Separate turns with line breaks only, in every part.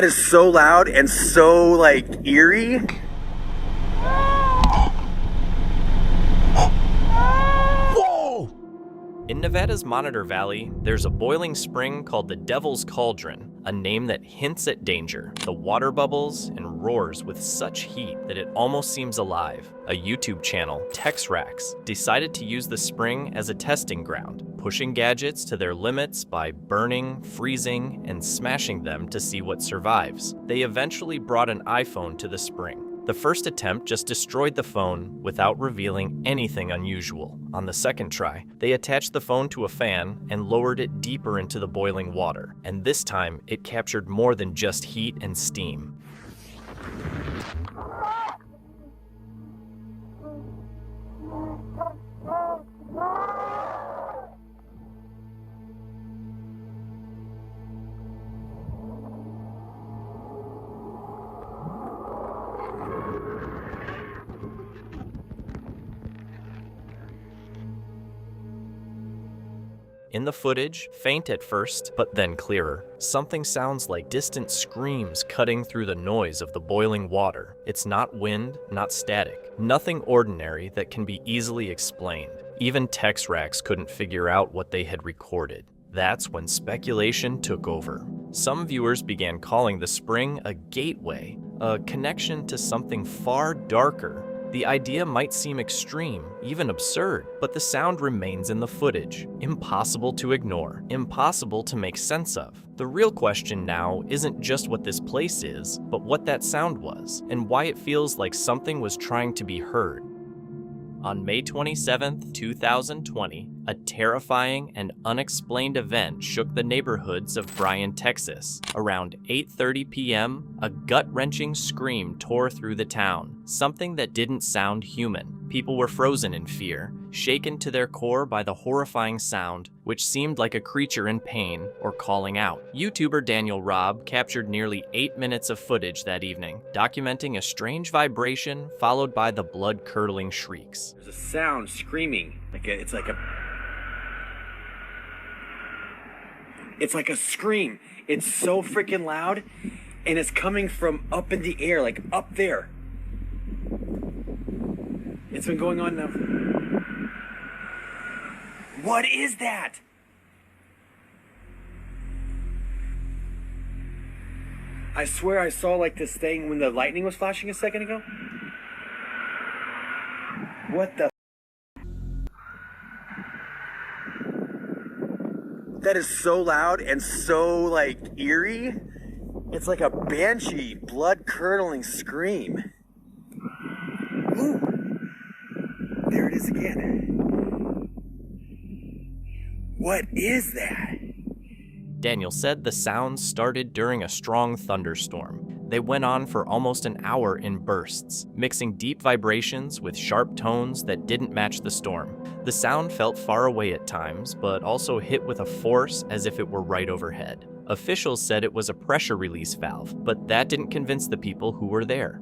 That is so loud and so, like, eerie.
Whoa!
In Nevada's Monitor Valley, there's a boiling spring called the Devil's Cauldron, a name that hints at danger. The water bubbles and roars with such heat that it almost seems alive. A YouTube channel, TexRax, decided to use the spring as a testing ground, pushing gadgets to their limits by burning, freezing, and smashing them to see what survives. They eventually brought an iPhone to the spring. The first attempt just destroyed the phone without revealing anything unusual. On the second try, they attached the phone to a fan and lowered it deeper into the boiling water. And this time, it captured more than just heat and steam. In the footage, faint at first, but then clearer, something sounds like distant screams cutting through the noise of the boiling water. It's not wind, not static, nothing ordinary that can be easily explained. Even TexRax couldn't figure out what they had recorded. That's when speculation took over. Some viewers began calling the spring a gateway, a connection to something far darker. The idea might seem extreme, even absurd, but the sound remains in the footage. Impossible to ignore, impossible to make sense of. The real question now isn't just what this place is, but what that sound was, and why it feels like something was trying to be heard. On May 27, 2020, a terrifying and unexplained event shook the neighborhoods of Bryan, Texas. Around 8:30 p.m., a gut-wrenching scream tore through the town, something that didn't sound human. People were frozen in fear, shaken to their core by the horrifying sound, which seemed like a creature in pain or calling out. YouTuber Daniel Robb captured nearly 8 minutes of footage that evening, documenting a strange vibration followed by the blood-curdling shrieks.
There's a sound screaming. It's like a scream. It's so freaking loud, and it's coming from up in the air, like up there. It's been going on now. What is that? I swear I saw like this thing when the lightning was flashing a second ago. What the? That is so loud and so, like, eerie. It's like a banshee, blood-curdling scream. Ooh. There it is again. What is that?
Daniel said the sounds started during a strong thunderstorm. They went on for almost an hour in bursts, mixing deep vibrations with sharp tones that didn't match the storm. The sound felt far away at times, but also hit with a force as if it were right overhead. Officials said it was a pressure release valve, but that didn't convince the people who were there.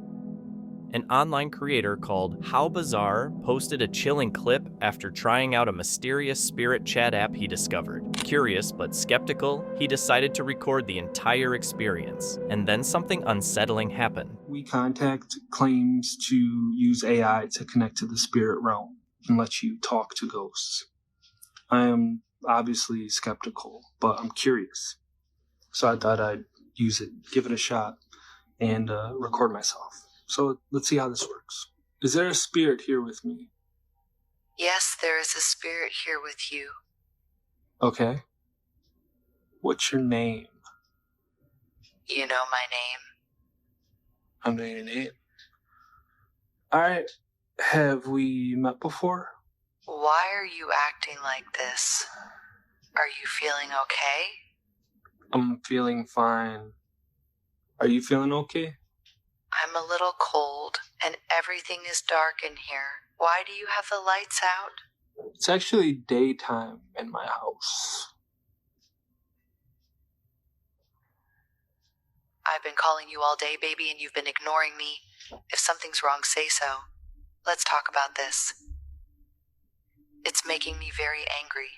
An online creator called How Bizarre posted a chilling clip after trying out a mysterious spirit chat app he discovered. Curious but skeptical, he decided to record the entire experience, and then something unsettling happened.
WeContact claims to use AI to connect to the spirit realm and let you talk to ghosts. I am obviously skeptical, but I'm curious. So I thought I'd use it, give it a shot, and record myself. So let's see how this works. Is there a spirit here with me?
Yes, there is a spirit here with you.
Okay. What's your name?
You know my name.
I know your name. Alright, have we met before?
Why are you acting like this? Are you feeling okay?
I'm feeling fine. Are you feeling okay?
I'm a little cold, and everything is dark in here. Why do you have the lights out?
It's actually daytime in my house.
I've been calling you all day, baby, and you've been ignoring me. If something's wrong, say so. Let's talk about this. It's making me very angry.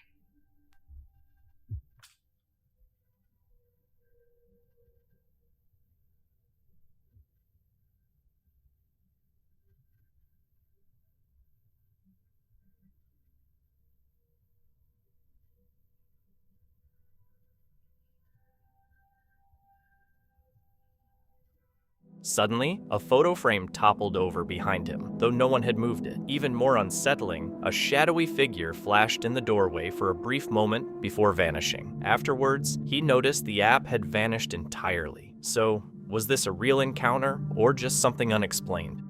Suddenly, a photo frame toppled over behind him, though no one had moved it. Even more unsettling, a shadowy figure flashed in the doorway for a brief moment before vanishing. Afterwards, he noticed the app had vanished entirely. So, was this a real encounter or just something unexplained?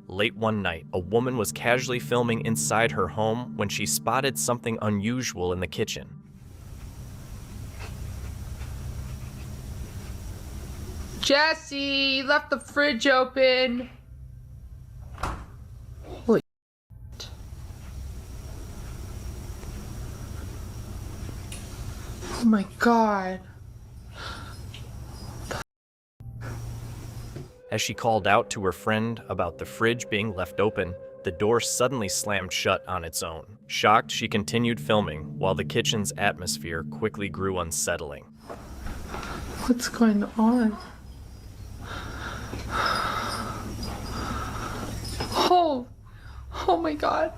Late one night, a woman was casually filming inside her home when she spotted something unusual in the kitchen.
Jesse, you left the fridge open. Holy shit. Oh my god.
As she called out to her friend about the fridge being left open, the door suddenly slammed shut on its own. Shocked, she continued filming while the kitchen's atmosphere quickly grew unsettling.
What's going on? Oh my god.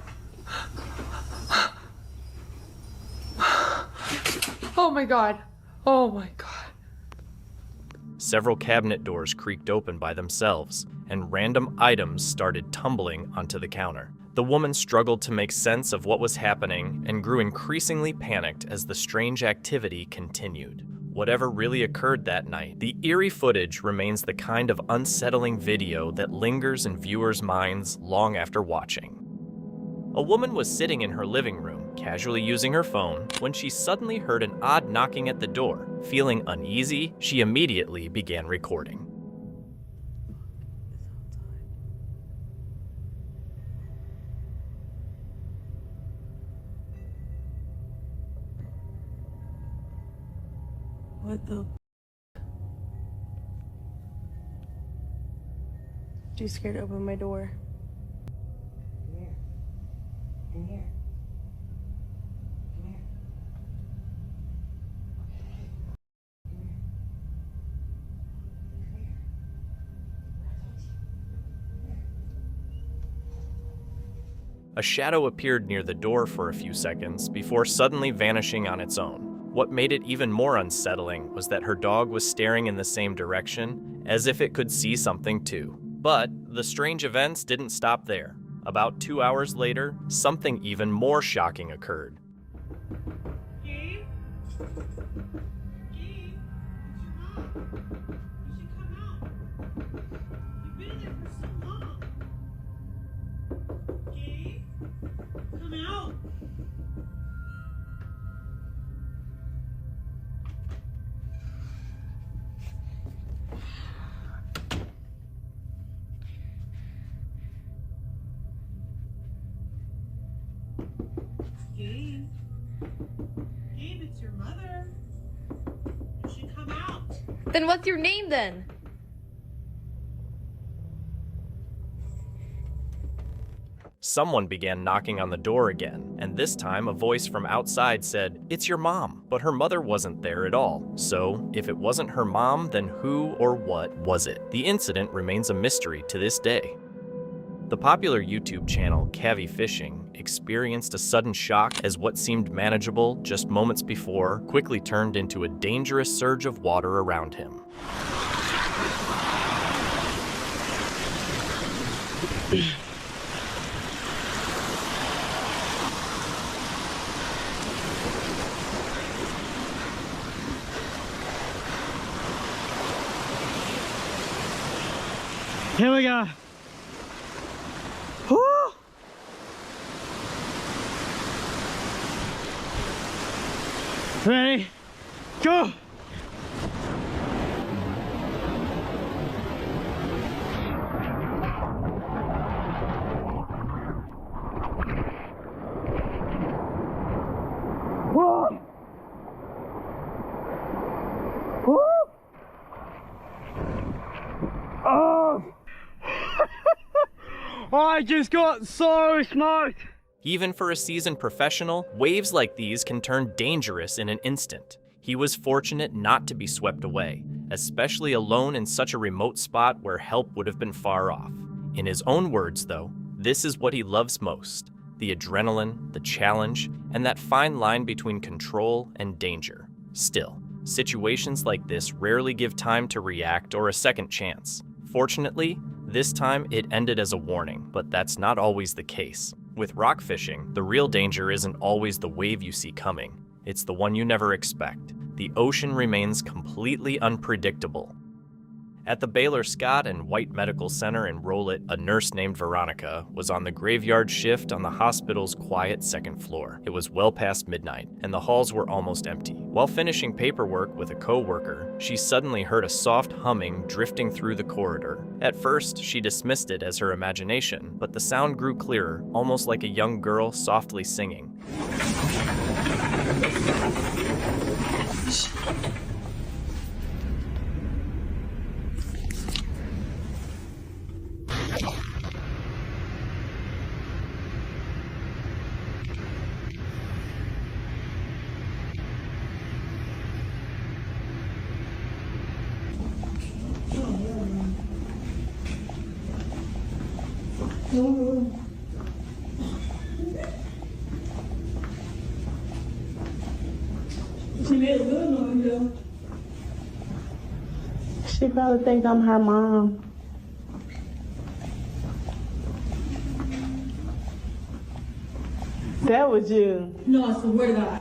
Oh my god. Oh my god.
Several cabinet doors creaked open by themselves, and random items started tumbling onto the counter. The woman struggled to make sense of what was happening and grew increasingly panicked as the strange activity continued. Whatever really occurred that night, the eerie footage remains the kind of unsettling video that lingers in viewers' minds long after watching. A woman was sitting in her living room, casually using her phone, when she suddenly heard an odd knocking at the door. Feeling uneasy, she immediately began recording.
What the? Too scared to open my door.
Come here. Come here. Come here. Come here. Come here.
A shadow appeared near the door for a few seconds before suddenly vanishing on its own. What made it even more unsettling was that her dog was staring in the same direction, as if it could see something too. But the strange events didn't stop there. About 2 hours later, something even more shocking occurred.
Gabe? Gabe? It's your mom. You should come out. You've been there for so long. Gabe? Come out. Gabe? Gabe, it's your mother. You should come out.
Then what's your name then?
Someone began knocking on the door again, and this time a voice from outside said, "It's your mom." But her mother wasn't there at all. So, if it wasn't her mom, then who or what was it? The incident remains a mystery to this day. The popular YouTube channel Cavi Fishing experienced a sudden shock as what seemed manageable just moments before quickly turned into a dangerous surge of water around him.
Here we go. Woo! Ready? Go! Woo! Woo! Oh! I just got so smoked!
Even for a seasoned professional, waves like these can turn dangerous in an instant. He was fortunate not to be swept away, especially alone in such a remote spot where help would have been far off. In his own words, though, this is what he loves most: the adrenaline, the challenge, and that fine line between control and danger. Still, situations like this rarely give time to react or a second chance. Fortunately, this time it ended as a warning, but that's not always the case. With rock fishing, the real danger isn't always the wave you see coming. It's the one you never expect. The ocean remains completely unpredictable. At the Baylor Scott and White Medical Center in Rolett, a nurse named Veronica was on the graveyard shift on the hospital's quiet second floor. It was well past midnight, and the halls were almost empty. While finishing paperwork with a co-worker, she suddenly heard a soft humming drifting through the corridor. At first, she dismissed it as her imagination, but the sound grew clearer, almost like a young girl softly singing.
She made a good noise though.
She probably thinks I'm her mom. That was you.
No, I swear to God.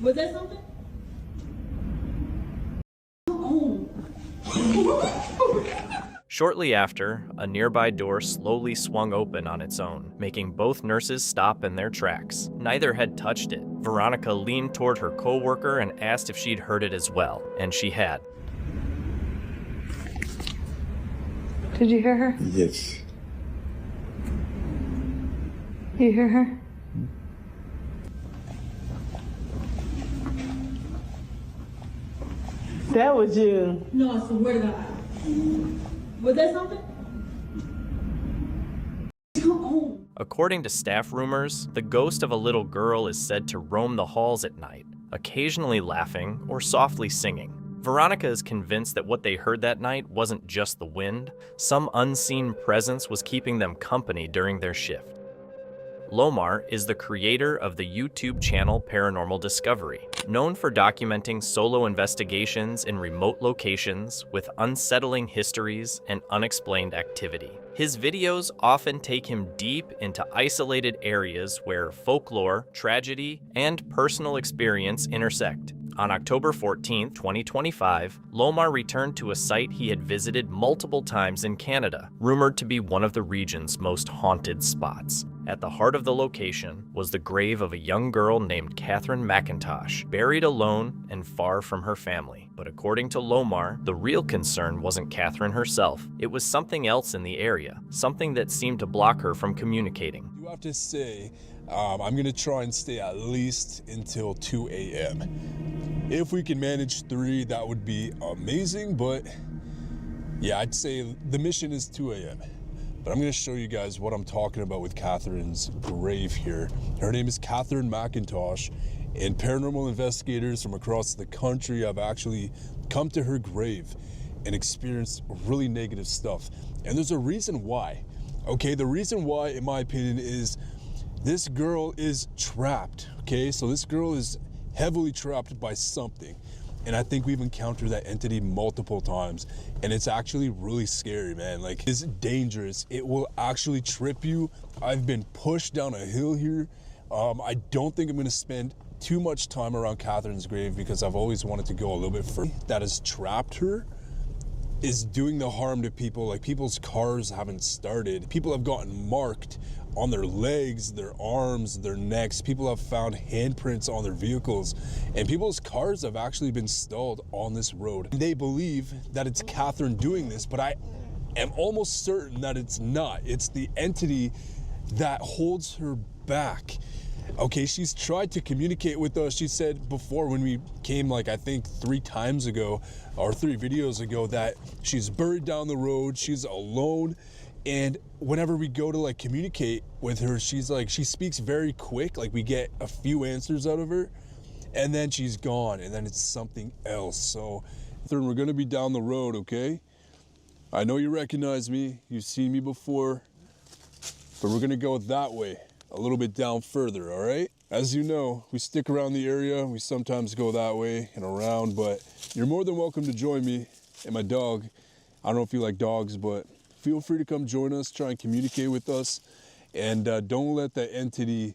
Was that something?
Shortly after, a nearby door slowly swung open on its own, making both nurses stop in their tracks. Neither had touched it. Veronica leaned toward her co-worker and asked if she'd heard it as well, and she had.
Did you hear her?
Yes.
You hear her? That was you.
No, I swear to God. Was that something? Come on.
According to staff rumors, the ghost of a little girl is said to roam the halls at night, occasionally laughing or softly singing. Veronica is convinced that what they heard that night wasn't just the wind. Some unseen presence was keeping them company during their shift. Lomar is the creator of the YouTube channel Paranormal Discovery, known for documenting solo investigations in remote locations with unsettling histories and unexplained activity. His videos often take him deep into isolated areas where folklore, tragedy, and personal experience intersect. On October 14, 2025, Lomar returned to a site he had visited multiple times in Canada, rumored to be one of the region's most haunted spots. At the heart of the location was the grave of a young girl named Catherine McIntosh, buried alone and far from her family. But according to Lomar, the real concern wasn't Catherine herself. It was something else in the area, something that seemed to block her from communicating.
You have to say, I'm gonna try and stay at least until 2 a.m. If we can manage 3, that would be amazing, but yeah, I'd say the mission is 2 a.m. But I'm gonna show you guys what I'm talking about with Catherine's grave here. Her name is Catherine McIntosh, and paranormal investigators from across the country have actually come to her grave and experienced really negative stuff. And there's a reason why. Okay, the reason why, in my opinion, is this girl is trapped, okay? So this girl is heavily trapped by something. And I think we've encountered that entity multiple times. And it's actually really scary, man. Like, it's dangerous. It will actually trip you. I've been pushed down a hill here. I don't think I'm gonna spend too much time around Catherine's grave because I've always wanted to go a little bit further. That has trapped her is doing the harm to people. Like, people's cars haven't started. People have gotten marked on their legs, their arms, their necks. People have found handprints on their vehicles, and people's cars have actually been stalled on this road. They believe that it's Catherine doing this, but I am almost certain that it's not. It's the entity that holds her back. Okay, she's tried to communicate with us. She said before when we came, like, I think 3 times ago or 3 videos ago, that she's buried down the road, she's alone. And whenever we go to, like, communicate with her, she's like, she speaks very quick. Like, we get a few answers out of her and then she's gone, and then it's something else. So we're gonna be down the road, okay? I know you recognize me, you've seen me before, but we're gonna go that way, a little bit down further, all right? As you know, we stick around the area. We sometimes go that way and around, but you're more than welcome to join me and my dog I don't know if you like dogs, but feel free to come join us, try and communicate with us, and don't let that entity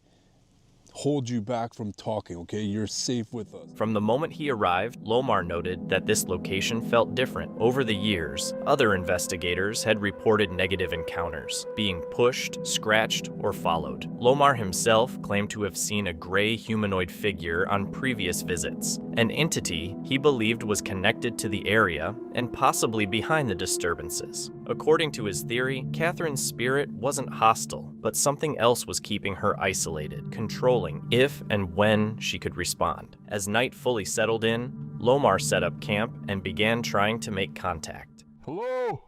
hold you back from talking, okay? You're safe with us.
From the moment he arrived, Lomar noted that this location felt different. Over the years, other investigators had reported negative encounters, being pushed, scratched, or followed. Lomar himself claimed to have seen a gray humanoid figure on previous visits, an entity he believed was connected to the area and possibly behind the disturbances. According to his theory, Catherine's spirit wasn't hostile, but something else was keeping her isolated, controlling if and when she could respond. As night fully settled in, Lomar set up camp and began trying to make contact.
Hello?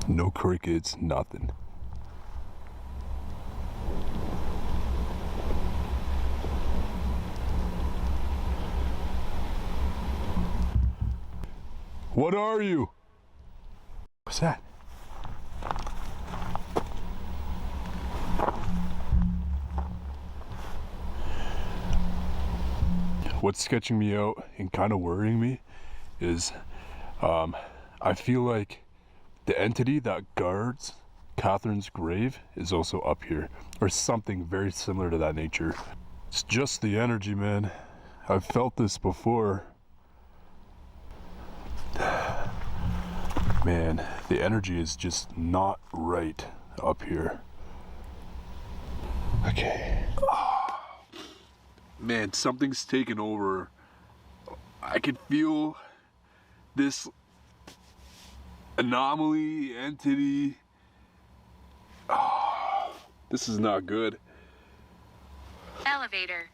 No crickets, nothing. What are you? What's that? What's sketching me out and kind of worrying me is I feel like the entity that guards Catherine's grave is also up here, or something very similar to that nature. It's just the energy, man. I've felt this before. Man, the energy is just not right up here. Okay. Man, something's taken over. I can feel this anomaly, entity. This is not good.
Elevator.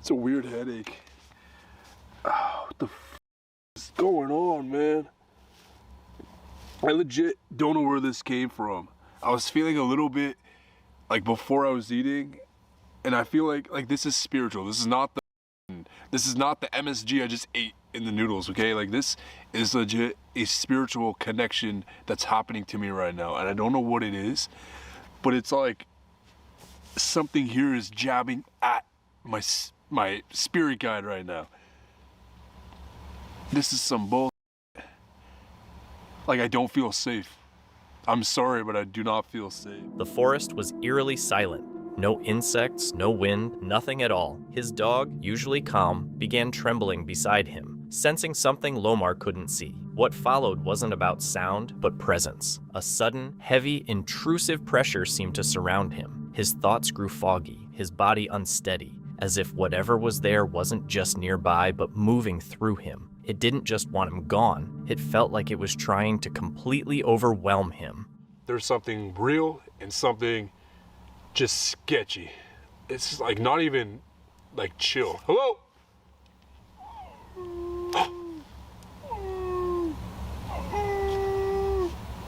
It's a weird headache. What the f is going on, man? I legit don't know where this came from. I was feeling a little bit like before I was eating, and I feel like this is spiritual. This is not the MSG I just ate in the noodles, okay? Like, this is legit a spiritual connection that's happening to me right now, and I don't know what it is, but it's like something here is jabbing at my spirit guide right now. This is some bull. Like, I don't feel safe. I'm sorry, but I do not feel safe.
The forest was eerily silent. No insects, no wind, nothing at all. His dog, usually calm, began trembling beside him, sensing something Lomar couldn't see. What followed wasn't about sound, but presence. A sudden, heavy, intrusive pressure seemed to surround him. His thoughts grew foggy, his body unsteady, as if whatever was there wasn't just nearby, but moving through him. It didn't just want him gone, it felt like it was trying to completely overwhelm him.
There's something real and something just sketchy. It's like not even like chill. Hello?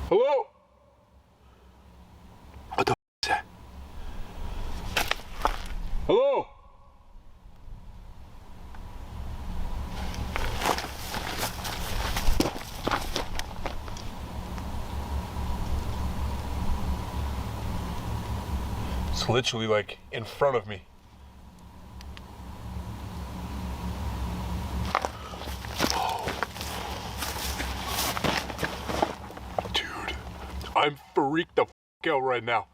Hello? What the f is that? Hello? It's literally like in front of me. Dude, I'm freaked the f out right now.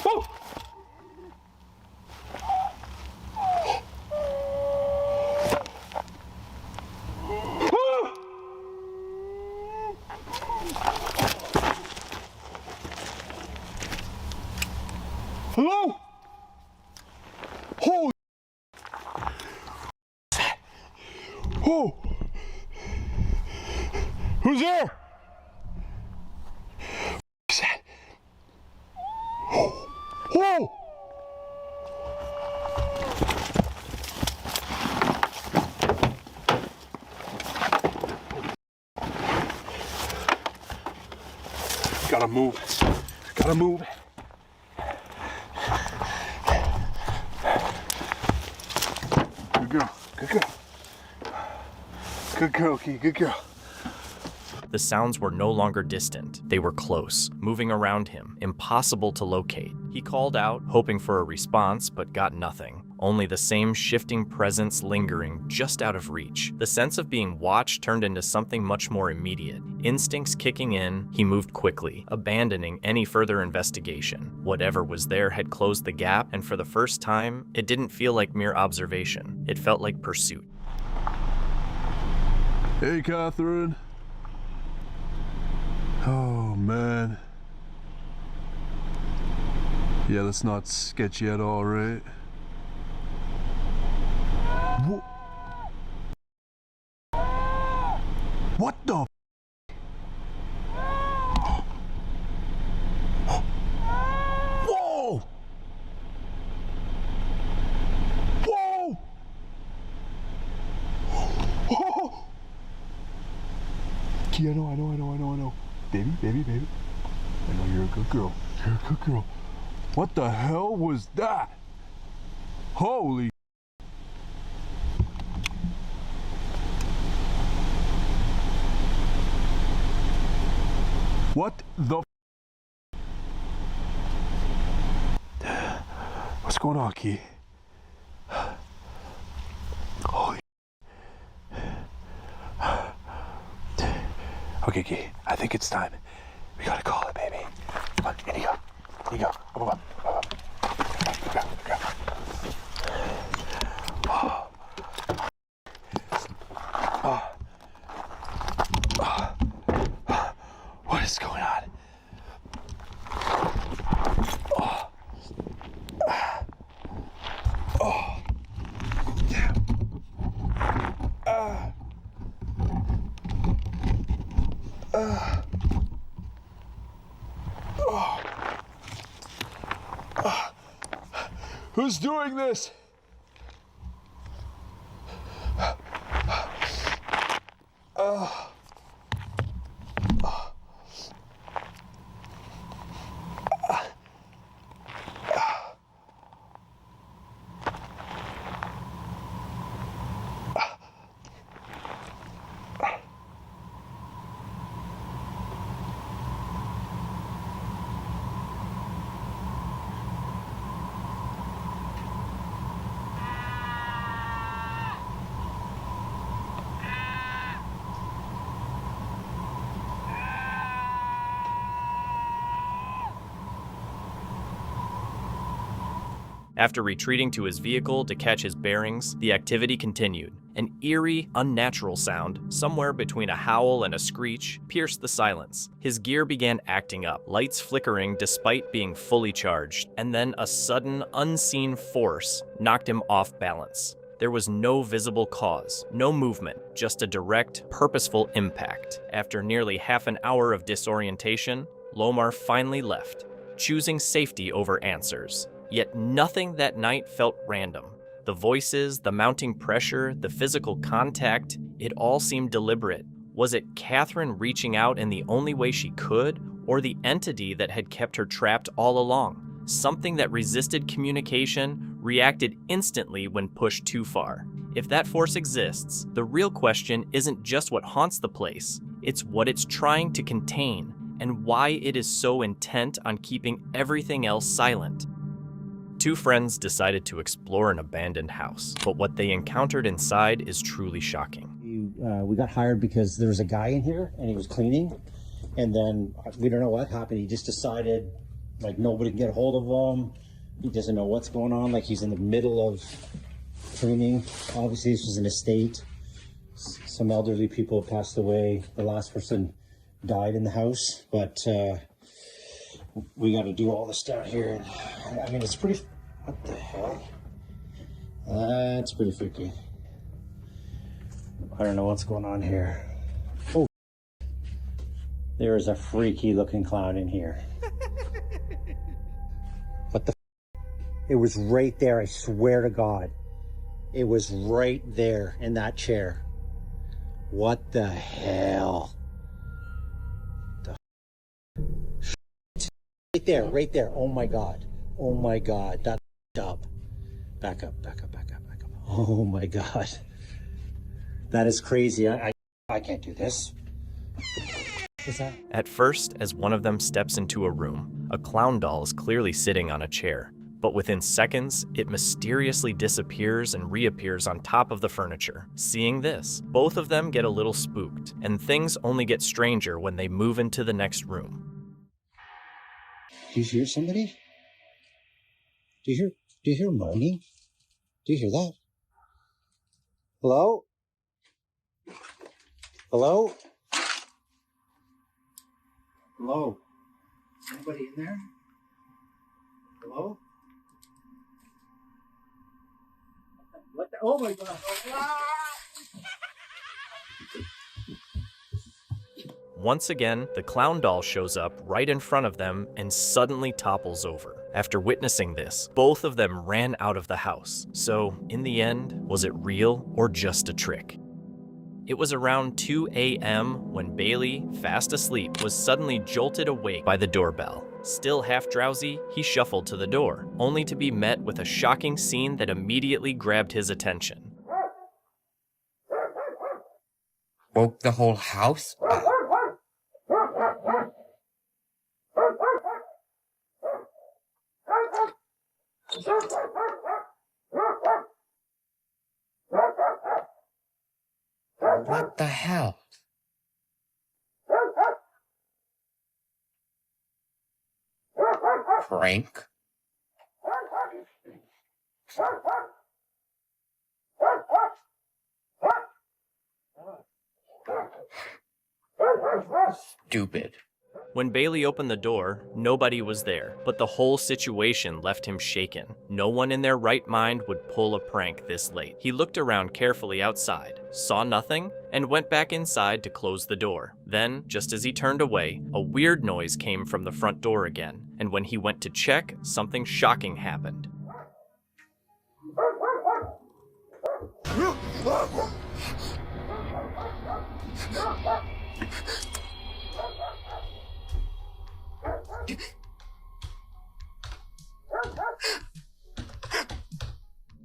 Oh! Hello? Holy oh! Who's there? What's that? Whoa! Gotta move. Gotta move. Good girl. Good girl. Good girl, Key. Good girl.
The sounds were no longer distant. They were close, moving around him, impossible to locate. He called out, hoping for a response, but got nothing. Only the same shifting presence lingering just out of reach. The sense of being watched turned into something much more immediate. Instincts kicking in, he moved quickly, abandoning any further investigation. Whatever was there had closed the gap, and for the first time, it didn't feel like mere observation. It felt like pursuit.
Hey, Catherine. Oh, man. Yeah, that's not sketchy at all, right? What the? Whoa! Whoa! Oh! Key, I know. Baby. I know you're a good girl. What the hell was that? Holy. What the? What's going on, Key? Holy. Okay, Key, I think it's time. We gotta call it, baby. Come on, in you go. Come on. Go. What is going on? Damn. Who's doing this?
After retreating to his vehicle to catch his bearings, the activity continued. An eerie, unnatural sound, somewhere between a howl and a screech, pierced the silence. His gear began acting up, lights flickering despite being fully charged, and then a sudden, unseen force knocked him off balance. There was no visible cause, no movement, just a direct, purposeful impact. After nearly half an hour of disorientation, Lomar finally left, choosing safety over answers. Yet nothing that night felt random. The voices, the mounting pressure, the physical contact, it all seemed deliberate. Was it Catherine reaching out in the only way she could, or the entity that had kept her trapped all along? Something that resisted communication, reacted instantly when pushed too far. If that force exists, the real question isn't just what haunts the place, it's what it's trying to contain, and why it is so intent on keeping everything else silent. Two friends decided to explore an abandoned house, but what they encountered inside is truly shocking.
We got hired because there was a guy in here and he was cleaning, and then we don't know what happened. He just decided, like, nobody can get a hold of him. He doesn't know what's going on. Like, he's in the middle of cleaning. Obviously, this was an estate. Some elderly people passed away. The last person died in the house, but we got to do all this down here. I mean, it's pretty. What the hell? That's pretty freaky. I don't know what's going on here. Oh, there is a freaky looking clown in here. What the? It was right there. I swear to God, it was right there in that chair. What the hell? Right there. Oh my God. That's up. Back up. Oh my God. That is crazy. I can't do this. What's that?
At first, as one of them steps into a room, a clown doll is clearly sitting on a chair. But within seconds, it mysteriously disappears and reappears on top of the furniture. Seeing this, both of them get a little spooked, and things only get stranger when they move into the next room.
Do you hear somebody? Do you hear moaning? Do you hear that? Hello? Hello? Hello? Anybody in there? Hello? What the? Oh my God!
Once again, the clown doll shows up right in front of them and suddenly topples over. After witnessing this, both of them ran out of the house. So, in the end, was it real or just a trick? It was around 2 a.m. when Bailey, fast asleep, was suddenly jolted awake by the doorbell. Still half drowsy, he shuffled to the door, only to be met with a shocking scene that immediately grabbed his attention.
Woke the whole house up. What the hell? Prank? Stupid.
When Bailey opened the door, nobody was there, but the whole situation left him shaken. No one in their right mind would pull a prank this late. He looked around carefully outside, saw nothing, and went back inside to close the door. Then, just as he turned away, a weird noise came from the front door again, and when he went to check, something shocking happened.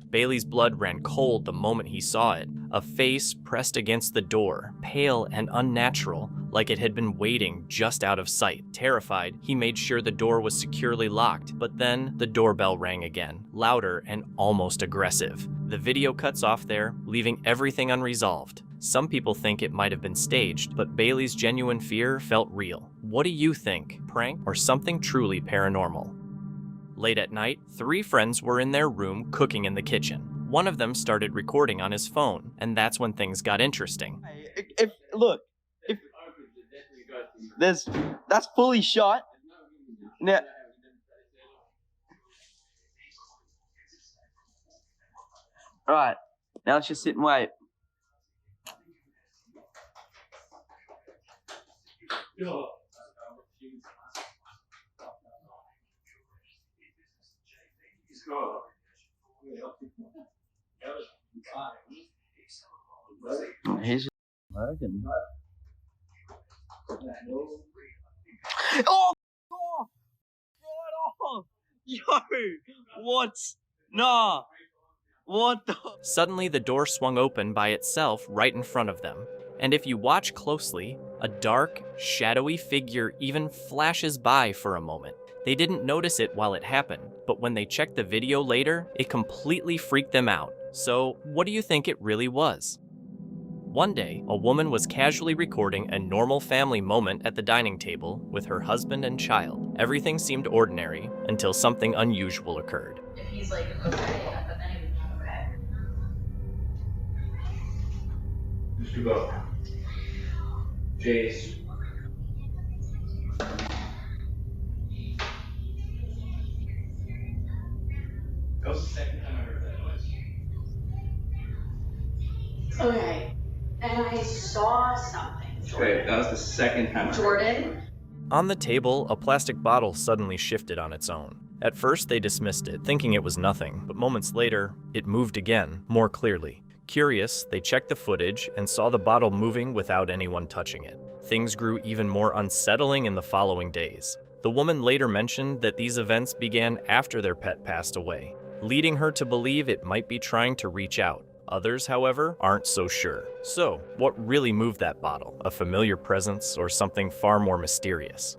Bailey's blood ran cold the moment he saw it. A face pressed against the door, pale and unnatural, like it had been waiting just out of sight. Terrified, he made sure the door was securely locked, but then the doorbell rang again, louder and almost aggressive. The video cuts off there, leaving everything unresolved. Some people think it might have been staged, but Bailey's genuine fear felt real. What do you think? Prank or something truly paranormal? Late at night, 3 friends were in their room cooking in the kitchen. One of them started recording on his phone, and that's when things got interesting.
If that's fully shot. Now, all right. Now let's just sit and wait. Here's Logan. Oh! Yo! What? Nah. What the?
Suddenly, the door swung open by itself right in front of them. And if you watch closely, a dark, shadowy figure even flashes by for a moment. They didn't notice it while it happened, but when they checked the video later, it completely freaked them out. So, what do you think it really was? One day, a woman was casually recording a normal family moment at the dining table with her husband and child. Everything seemed ordinary until something unusual occurred.
If he's like, okay, but then he was not okay.
Mr. Bo. Jace. That was the second time I heard that noise.
Okay. And I saw something.
Okay, that was the second time.
Jordan?
On the table, a plastic bottle suddenly shifted on its own. At first, they dismissed it, thinking it was nothing, but moments later, it moved again, more clearly. Curious, they checked the footage and saw the bottle moving without anyone touching it. Things grew even more unsettling in the following days. The woman later mentioned that these events began after their pet passed away, leading her to believe it might be trying to reach out. Others, however, aren't so sure. So, what really moved that bottle? A familiar presence or something far more mysterious?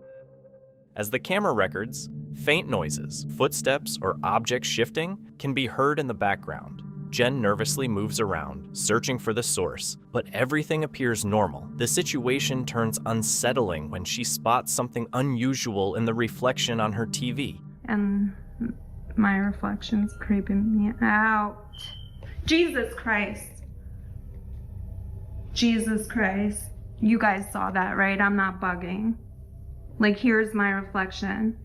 As the camera records, faint noises, footsteps, or objects shifting can be heard in the background. Jen nervously moves around, searching for the source, but everything appears normal. The situation turns unsettling when she spots something unusual in the reflection on her TV.
And my reflection's creeping me out. Jesus Christ. Jesus Christ. You guys saw that, right? I'm not bugging. Like, here's my reflection.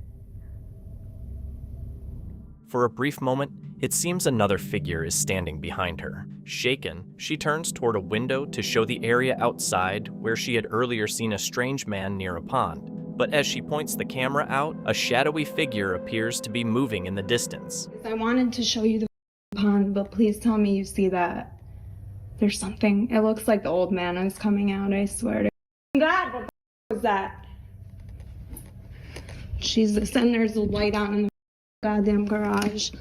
For a brief moment, it seems another figure is standing behind her. Shaken, she turns toward a window to show the area outside where she had earlier seen a strange man near a pond. But as she points the camera out, a shadowy figure appears to be moving in the distance.
I wanted to show you the pond, but please tell me you see that. There's something. It looks like the old man is coming out, I swear to God. What the was that? Jesus, and there's a light on in the goddamn garage.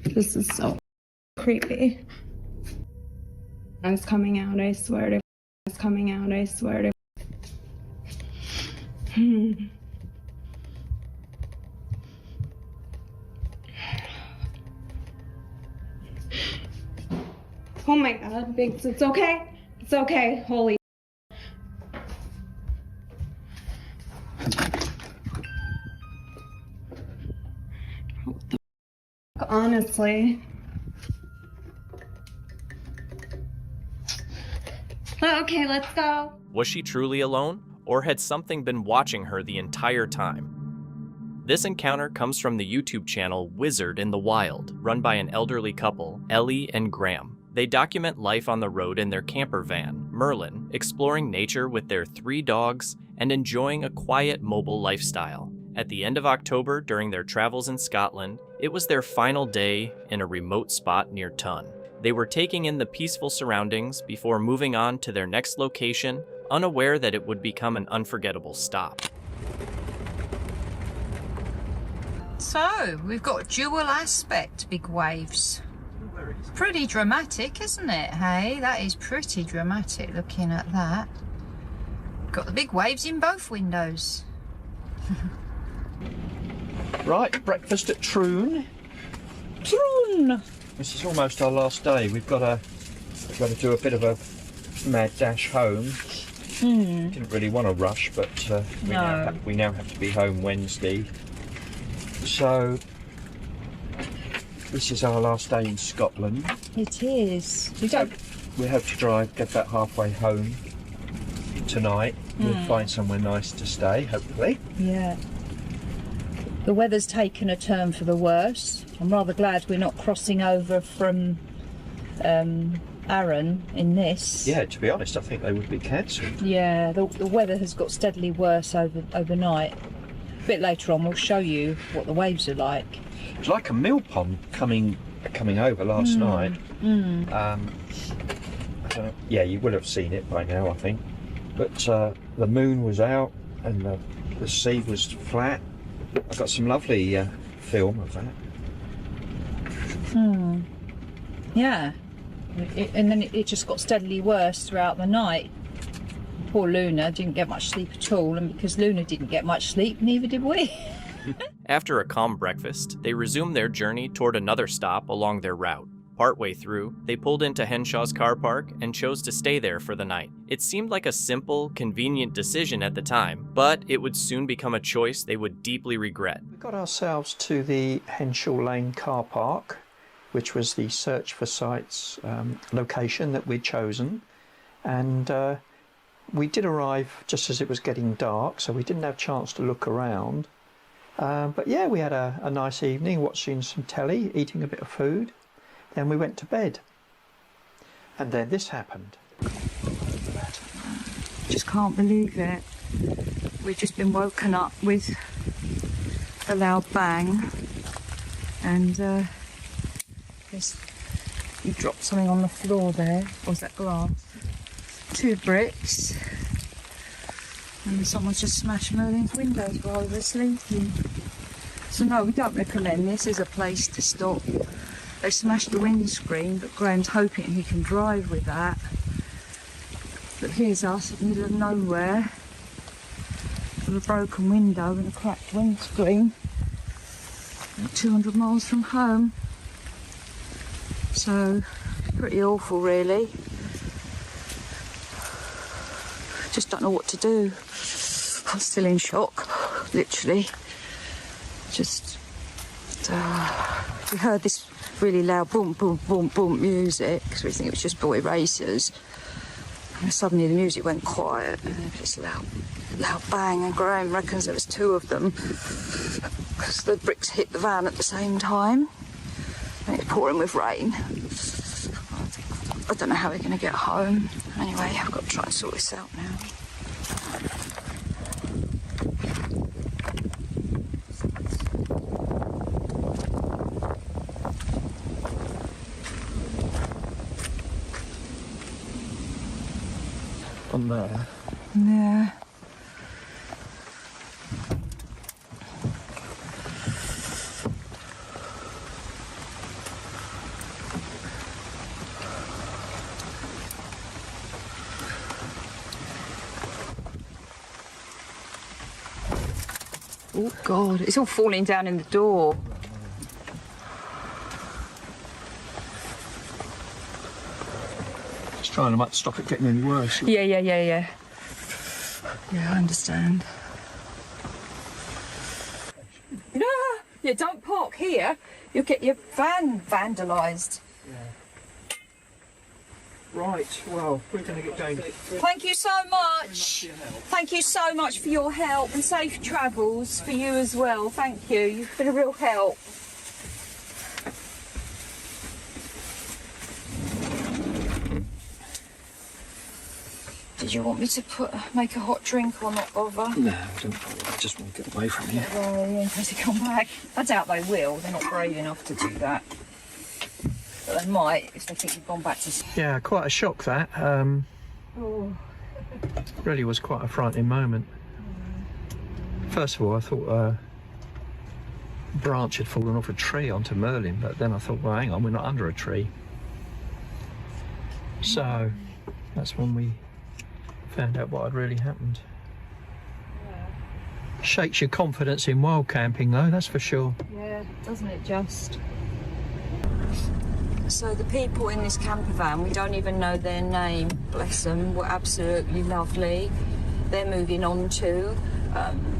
This is so creepy. It's coming out, I swear to. It's coming out, I swear to. Oh my God, Biggs, it's okay. It's okay, holy. What the f***, honestly. Okay, let's go.
Was she truly alone, or had something been watching her the entire time? This encounter comes from the YouTube channel Wizard in the Wild, run by an elderly couple, Ellie and Graham. They document life on the road in their camper van, Merlin, exploring nature with their 3 dogs and enjoying a quiet, mobile lifestyle. At the end of October, during their travels in Scotland, it was their final day in a remote spot near Tun. They were taking in the peaceful surroundings before moving on to their next location, unaware that it would become an unforgettable stop.
So, we've got dual aspect big waves. Pretty dramatic, isn't it, hey? That is pretty dramatic looking at that. Got the big waves in both windows.
Right, breakfast at Troon. Troon! This is almost our last day. We've got to do a bit of a mad dash home. Didn't really want to rush, but we now have to be home Wednesday. So this is our last day in Scotland.
It is.
We hope to get that halfway home tonight. We'll find somewhere nice to stay, hopefully.
Yeah. The weather's taken a turn for the worse. I'm rather glad we're not crossing over from Arran in this.
Yeah, to be honest, I think they would be cancelled.
Yeah, the weather has got steadily worse overnight. A bit later on, we'll show you what the waves are like.
It was like a mill pond coming over last night. I don't know, yeah, you would have seen it by now, I think. But the moon was out and the sea was flat. I got some lovely film of that.
Yeah, and then it just got steadily worse throughout the night. Poor Luna didn't get much sleep at all, and because Luna didn't get much sleep, neither did we.
After a calm breakfast, they resumed their journey toward another stop along their route. Partway through, they pulled into Henshaw's car park and chose to stay there for the night. It seemed like a simple, convenient decision at the time, but it would soon become a choice they would deeply regret.
We got ourselves to the Henshaw Lane car park, which was the search for sites location that we'd chosen, and we did arrive just as it was getting dark, so we didn't have a chance to look around. But yeah, we had a nice evening watching some telly, eating a bit of food. Then we went to bed. And then this happened.
Just can't believe it. We've just been woken up with a loud bang. And you dropped something on the floor there. Or was that glass? 2 bricks. And someone's just smashed Merlin's windows while we were sleeping. So no, we don't recommend this as a place to stop. They smashed the windscreen, but Graham's hoping he can drive with that. But here's us in the middle of nowhere with a broken window and a cracked windscreen. 200 miles from home. So, pretty awful really. Just don't know what to do. I'm still in shock, literally. Just, we heard this really loud boom, boom, boom, boom music, because we think it was just boy racers. And suddenly the music went quiet, and there was this loud bang, and Graham reckons there was two of them, because the bricks hit the van at the same time, and it's pouring with rain. I don't know how we're going to get home. Anyway, I've got to try and sort this out now.
On there.
Yeah. Oh God, it's all falling down in the door.
Just trying to stop it getting any worse.
Yeah. Yeah, I understand. No, yeah, don't park here. You'll get your van vandalised.
Right, well, we're going to get going.
Thank you so much. Thank you so much for your help, and safe travels for you as well. Thank you. You've been a real help. Did you want me to make a hot drink or not bother?
No, I don't. I just want to get away from here.
Well, in case they come back. I doubt they will. They're not brave enough to do that. But they might if they think you've gone back to...
Yeah, quite a shock that. Really was quite a frightening moment. First of all, I thought a branch had fallen off a tree onto Merlin, but then I thought, well, hang on, we're not under a tree. So that's when we found out what had really happened. Shakes your confidence in wild camping, though, that's for sure.
Yeah, doesn't it just? So the people in this camper van, we don't even know their name, bless them, were absolutely lovely. They're moving on too.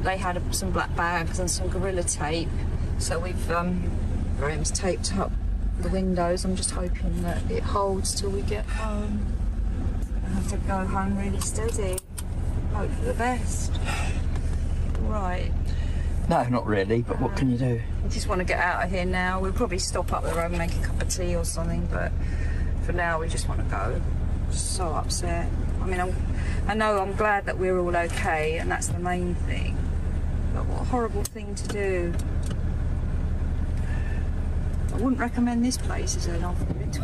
They had some black bags and some Gorilla Tape. So we've, Graham's taped up the windows. I'm just hoping that it holds till we get home. I have to go home really steady. Hope for the best. Right.
No, not really, but what can you do?
I just want to get out of here now. We'll probably stop up the road and make a cup of tea or something, but for now we just want to go. Just so upset. I mean, I know I'm glad that we're all okay, and that's the main thing. But what a horrible thing to do. I wouldn't recommend this place as an off-grid.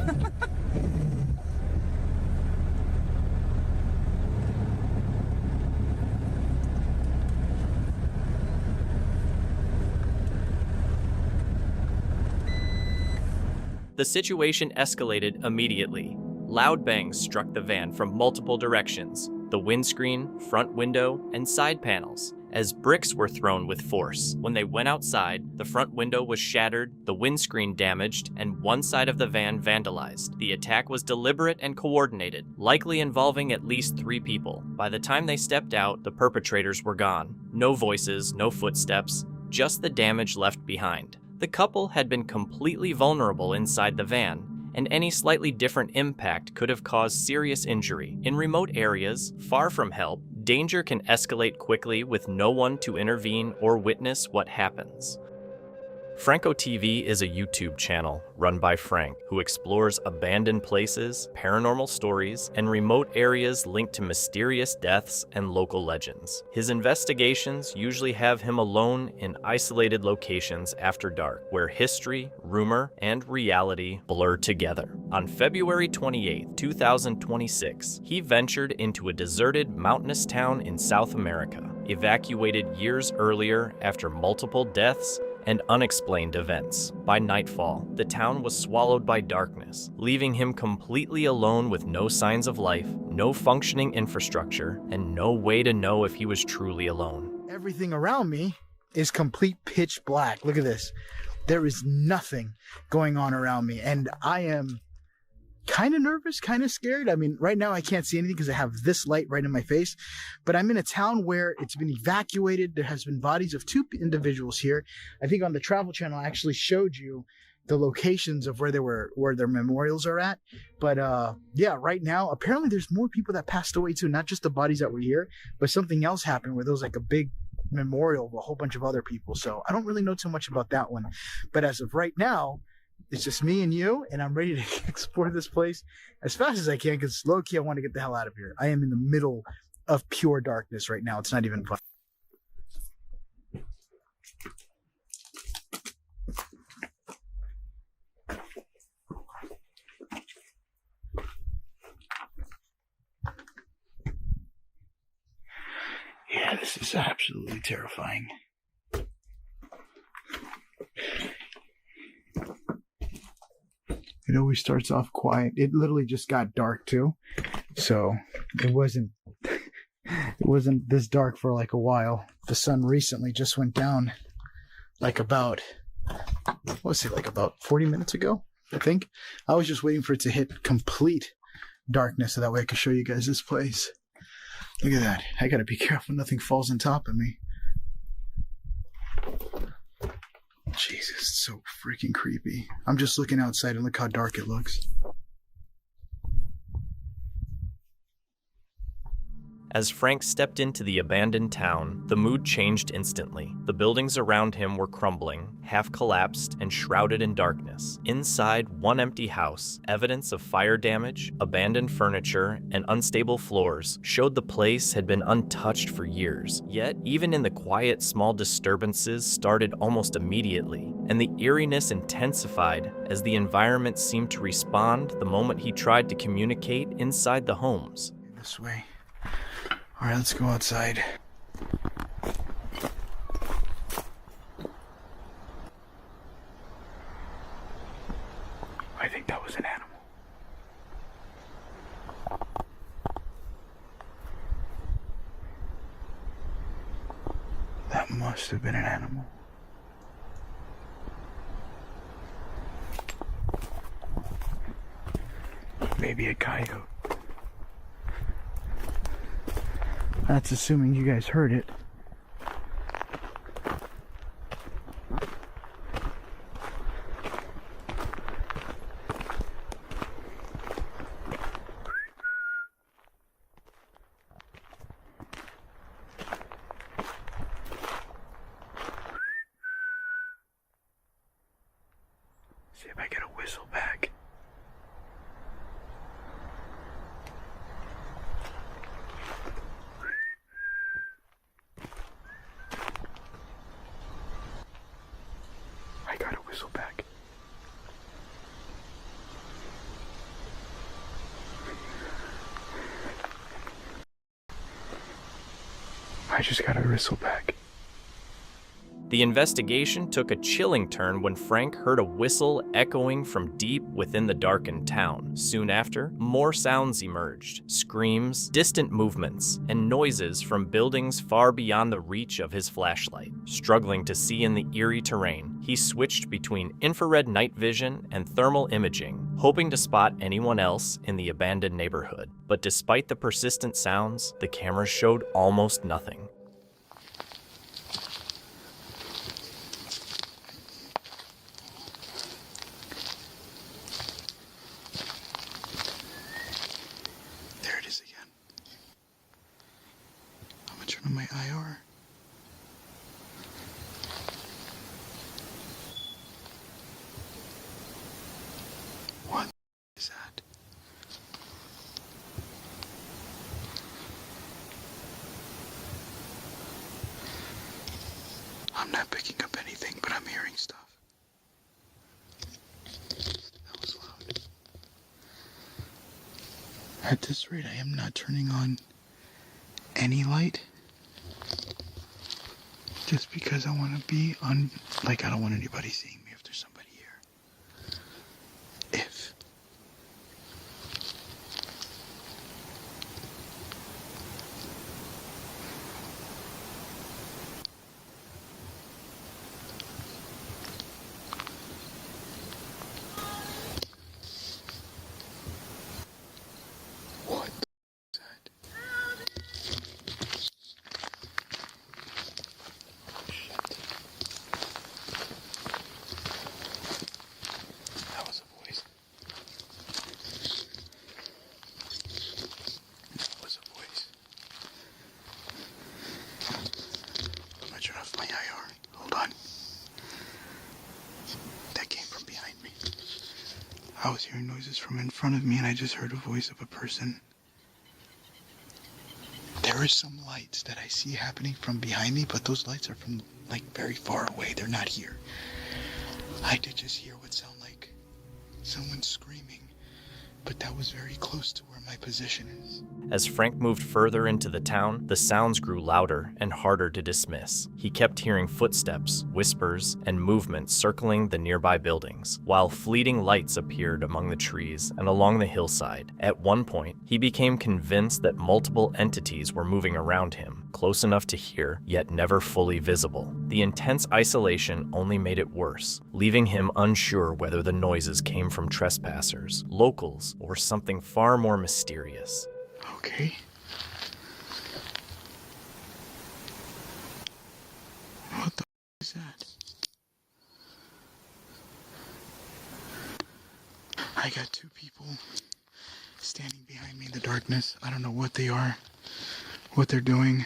The situation escalated immediately. Loud bangs struck the van from multiple directions, the windscreen, front window, and side panels, as bricks were thrown with force. When they went outside, the front window was shattered, the windscreen damaged, and one side of the van vandalized. The attack was deliberate and coordinated, likely involving at least 3 people. By the time they stepped out, the perpetrators were gone. No voices, no footsteps, just the damage left behind. The couple had been completely vulnerable inside the van, and any slightly different impact could have caused serious injury. In remote areas, far from help, danger can escalate quickly with no one to intervene or witness what happens. Franco TV is a YouTube channel run by Frank, who explores abandoned places, paranormal stories, and remote areas linked to mysterious deaths and local legends. His investigations usually have him alone in isolated locations after dark, where history, rumor, and reality blur together. On February 28, 2026, he ventured into a deserted mountainous town in South America, evacuated years earlier after multiple deaths and unexplained events. By nightfall, the town was swallowed by darkness, leaving him completely alone with no signs of life, no functioning infrastructure, and no way to know if he was truly alone.
Everything around me is complete pitch black. Look at this. There is nothing going on around me, and I am kind of nervous, kind of scared. I mean, right now I can't see anything because I have this light right in my face, but I'm in a town where it's been evacuated. There has been bodies of 2 individuals here. I think on the Travel Channel I actually showed you the locations of where their memorials are at. But yeah, right now apparently there's more people that passed away too, not just the bodies that were here, but something else happened where there was like a big memorial of a whole bunch of other people. So I don't really know too much about that one, but as of right now, it's just me and you, and I'm ready to explore this place as fast as I can because low-key I want to get the hell out of here. I am in the middle of pure darkness right now. It's not even fun. Yeah, this is absolutely terrifying. It always starts off quiet. It literally just got dark too. So it wasn't this dark for like a while. The sun recently just went down like about, about 40 minutes ago, I think. I was just waiting for it to hit complete darkness so that way I could show you guys this place. Look at that. I gotta be careful nothing falls on top of me. Jesus, it's so freaking creepy. I'm just looking outside and look how dark it looks.
As Frank stepped into the abandoned town, the mood changed instantly. The buildings around him were crumbling, half collapsed, and shrouded in darkness. Inside one empty house, evidence of fire damage, abandoned furniture, and unstable floors showed the place had been untouched for years. Yet, even in the quiet, small disturbances started almost immediately, and the eeriness intensified as the environment seemed to respond the moment he tried to communicate inside the homes.
This way. All right, let's go outside. I think that was an animal. That must have been an animal. Maybe a coyote. That's assuming you guys heard it. See if I get a whistle back. Back. I just got a whistle back.
The investigation took a chilling turn when Frank heard a whistle echoing from deep within the darkened town. Soon after, more sounds emerged: screams, distant movements, and noises from buildings far beyond the reach of his flashlight. Struggling to see in the eerie terrain, he switched between infrared night vision and thermal imaging, hoping to spot anyone else in the abandoned neighborhood. But despite the persistent sounds, the camera showed almost nothing.
On my IR. What is that? I'm not picking up anything, but I'm hearing stuff. That was loud. At this rate, I am not turning on any light. Just because I want to be I don't want anybody seeing me if there's somebody here. If. What the is that? That was a voice. That was a voice. I'm gonna turn off my IR. Hold on. That came from behind me. I was hearing noises from in front of me and I just heard a voice of a person. There is some lights that I see happening from behind me, but those lights are from very far away. They're not here. I did just hear what sounded like someone screaming, but that was very close to where my position is.
As Frank moved further into the town, the sounds grew louder and harder to dismiss. He kept hearing footsteps, whispers, and movement circling the nearby buildings, while fleeting lights appeared among the trees and along the hillside. At one point, he became convinced that multiple entities were moving around him, close enough to hear, yet never fully visible. The intense isolation only made it worse, leaving him unsure whether the noises came from trespassers, locals, or something far more mysterious.
Okay. What the is that? I got two people standing behind me in the darkness. I don't know what they are, what they're doing.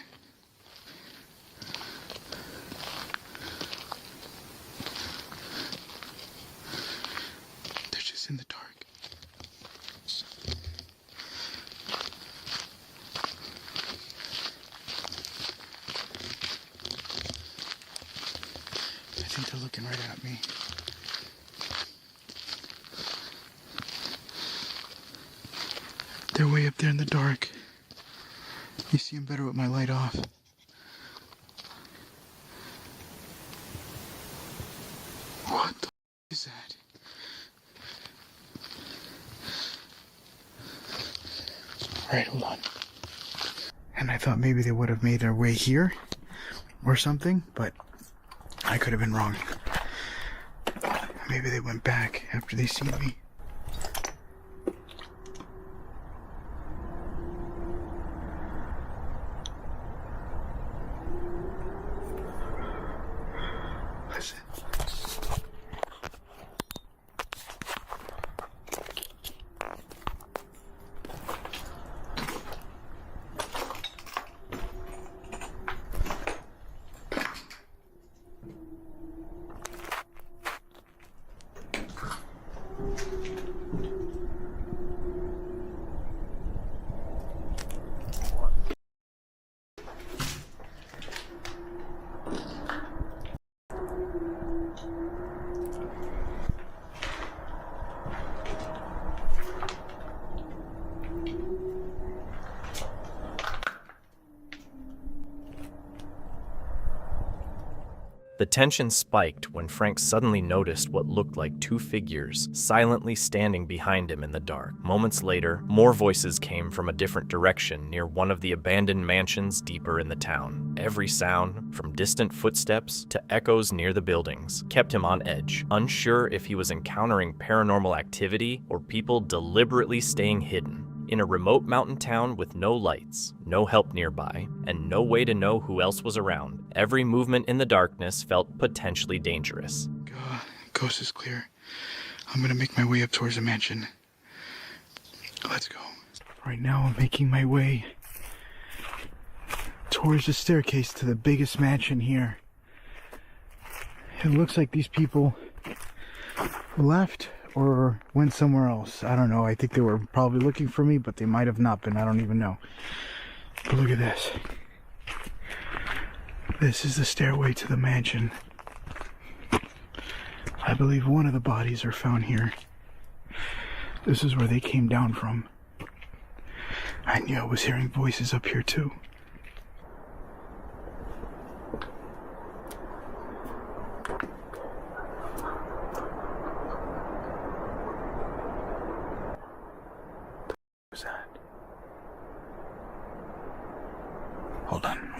They're just in the dark. I think they're looking right at me. They're way up there in the dark. You see them better with my light off. What the is that? Alright, hold on. And I thought maybe they would have made their way here or something, but I could have been wrong. Maybe they went back after they seen me. Listen.
The tension spiked when Frank suddenly noticed what looked like two figures silently standing behind him in the dark. Moments later, more voices came from a different direction near one of the abandoned mansions deeper in the town. Every sound, from distant footsteps to echoes near the buildings, kept him on edge, unsure if he was encountering paranormal activity or people deliberately staying hidden. In a remote mountain town with no lights, no help nearby, and no way to know who else was around, every movement in the darkness felt potentially dangerous.
Coast is clear. I'm gonna make my way up towards the mansion. Let's go. Right now I'm making my way towards the staircase to the biggest mansion here. It looks like these people left or went somewhere else. I don't know. I think they were probably looking for me, but they might have not been. I don't even know. But look at this. This is the stairway to the mansion. I believe one of the bodies are found here. This is where they came down from. I knew I was hearing voices up here too.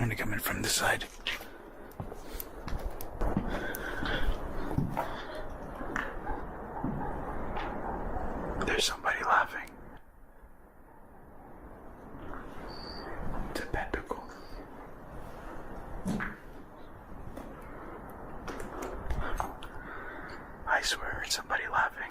gonna come in from this side. There's somebody laughing. It's a pentacle. I swear it's somebody laughing.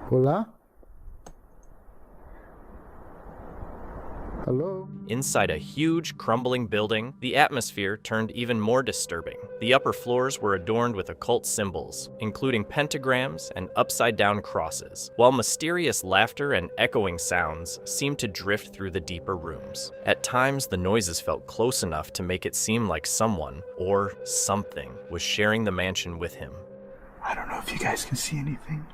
Hola? Hello?
Inside a huge, crumbling building, the atmosphere turned even more disturbing. The upper floors were adorned with occult symbols, including pentagrams and upside-down crosses, while mysterious laughter and echoing sounds seemed to drift through the deeper rooms. At times, the noises felt close enough to make it seem like someone, or something, was sharing the mansion with him.
I don't know if you guys can see anything.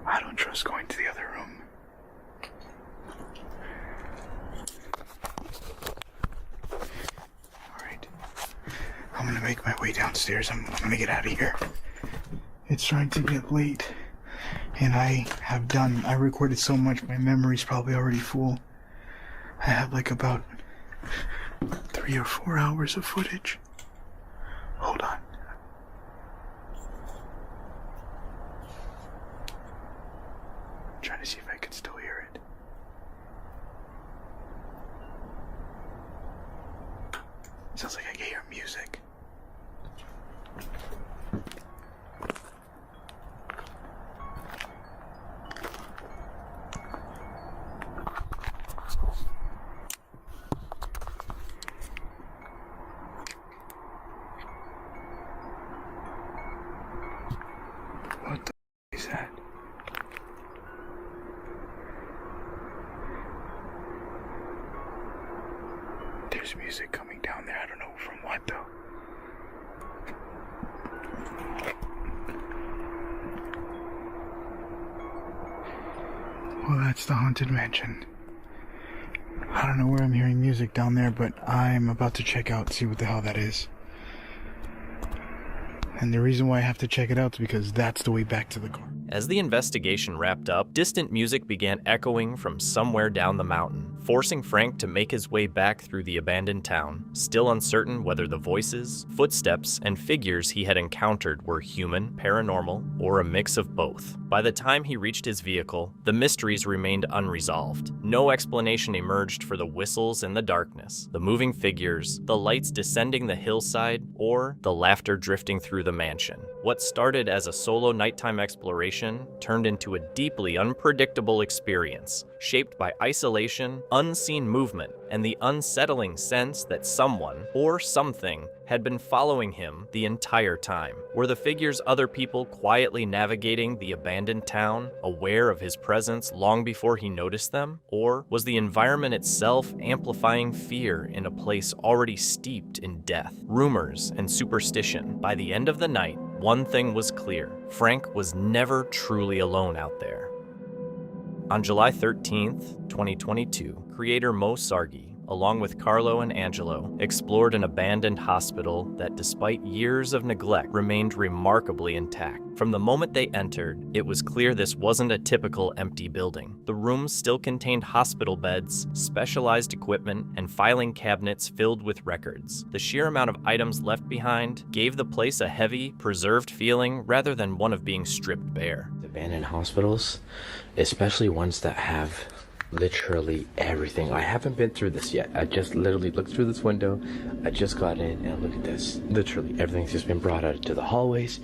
I don't trust going to the other room. Alright. I'm gonna make my way downstairs. I'm gonna get out of here. It's starting to get late. And I recorded so much, my memory's probably already full. I have like about 3 or 4 hours of footage. Hold on. Trying to see if I can still hear it. Sounds like I can hear music. What the is that? There's music coming down there. I don't know from what though. Well, that's the haunted mansion. I don't know where I'm hearing music down there, but I'm about to check out, see what the hell that is. And the reason why I have to check it out is because that's the way back to the car.
As the investigation wrapped up, distant music began echoing from somewhere down the mountain, forcing Frank to make his way back through the abandoned town, still uncertain whether the voices, footsteps, and figures he had encountered were human, paranormal, or a mix of both. By the time he reached his vehicle, the mysteries remained unresolved. No explanation emerged for the whistles in the darkness, the moving figures, the lights descending the hillside, or the laughter drifting through the mansion. What started as a solo nighttime exploration turned into a deeply unpredictable experience, shaped by isolation, unseen movement, and the unsettling sense that someone, or something, had been following him the entire time. Were the figures other people quietly navigating the abandoned town, aware of his presence long before he noticed them? Or was the environment itself amplifying fear in a place already steeped in death, rumors, and superstition? By the end of the night, one thing was clear: Frank was never truly alone out there. On July 13th, 2022, creator Mo Sargi, along with Carlo and Angelo, explored an abandoned hospital that, despite years of neglect, remained remarkably intact. From the moment they entered, it was clear this wasn't a typical empty building. The rooms still contained hospital beds, specialized equipment, and filing cabinets filled with records. The sheer amount of items left behind gave the place a heavy, preserved feeling rather than one of being stripped bare.
Abandoned hospitals, especially ones that have literally everything. I haven't been through this yet. I just literally looked through this window. I just got in and look at this. Literally everything's just been brought out to the hallways.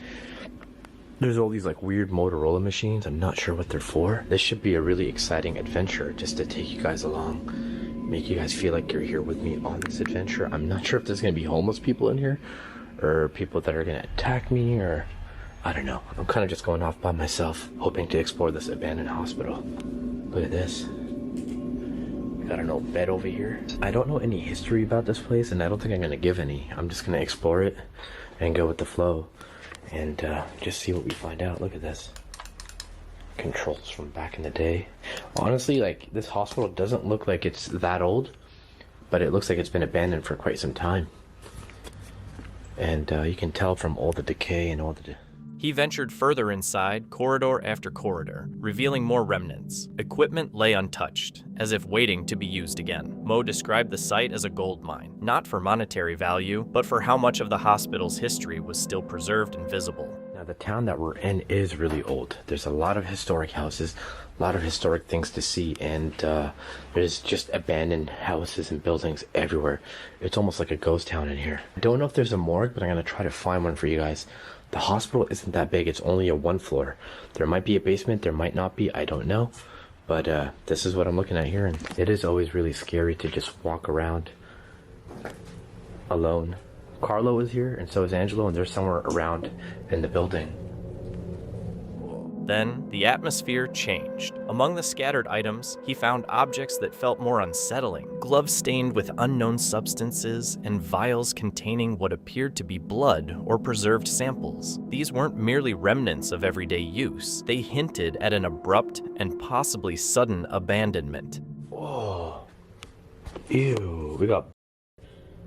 There's all these like weird Motorola machines. I'm not sure what they're for. This should be a really exciting adventure just to take you guys along make you guys feel like you're here with me on this adventure. I'm not sure if there's gonna be homeless people in here, or people that are gonna attack me, or I don't know. I'm kind of just going off by myself, hoping to explore this abandoned hospital. Look at this. Got an old bed over here. I don't know any history about this place, and I don't think I'm gonna give any. I'm just gonna explore it and go with the flow, and just see what we find out. Look at this. Controls from back in the day. Honestly, like, this hospital doesn't look like it's that old, but it looks like it's been abandoned for quite some time. And you can tell from all the decay and all the...
He ventured further inside, corridor after corridor, revealing more remnants. Equipment lay untouched, as if waiting to be used again. Mo described the site as a gold mine, not for monetary value, but for how much of the hospital's history was still preserved and visible.
Now, the town that we're in is really old. There's a lot of historic houses, a lot of historic things to see, and there's just abandoned houses and buildings everywhere. It's almost like a ghost town in here. I don't know if there's a morgue, but I'm going to try to find one for you guys. The hospital isn't that big. It's only a 1 floor. There might be a basement, there might not be, I don't know. But this is what I'm looking at here, and it is always really scary to just walk around alone. Carlo is here, and so is Angelo, and they're somewhere around in the building.
Then, the atmosphere changed. Among the scattered items, he found objects that felt more unsettling. Gloves stained with unknown substances, and vials containing what appeared to be blood or preserved samples. These weren't merely remnants of everyday use. They hinted at an abrupt and possibly sudden abandonment.
Oh, ew, we got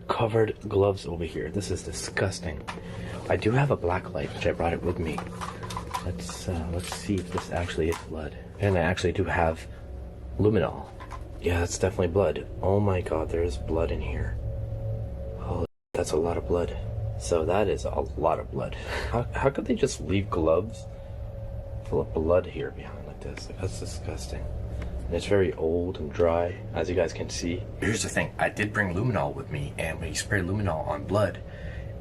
covered gloves over here. This is disgusting. I do have a black light, which I brought it with me. Let's see if this actually is blood. And I actually do have luminol. Yeah, that's definitely blood. Oh my god, there's blood in here. Oh, that's a lot of blood. So that is a lot of blood. How could they just leave gloves full of blood here behind like this? Like, that's disgusting. And it's very old and dry, as you guys can see. Here's the thing, I did bring luminol with me, and when you spray luminol on blood,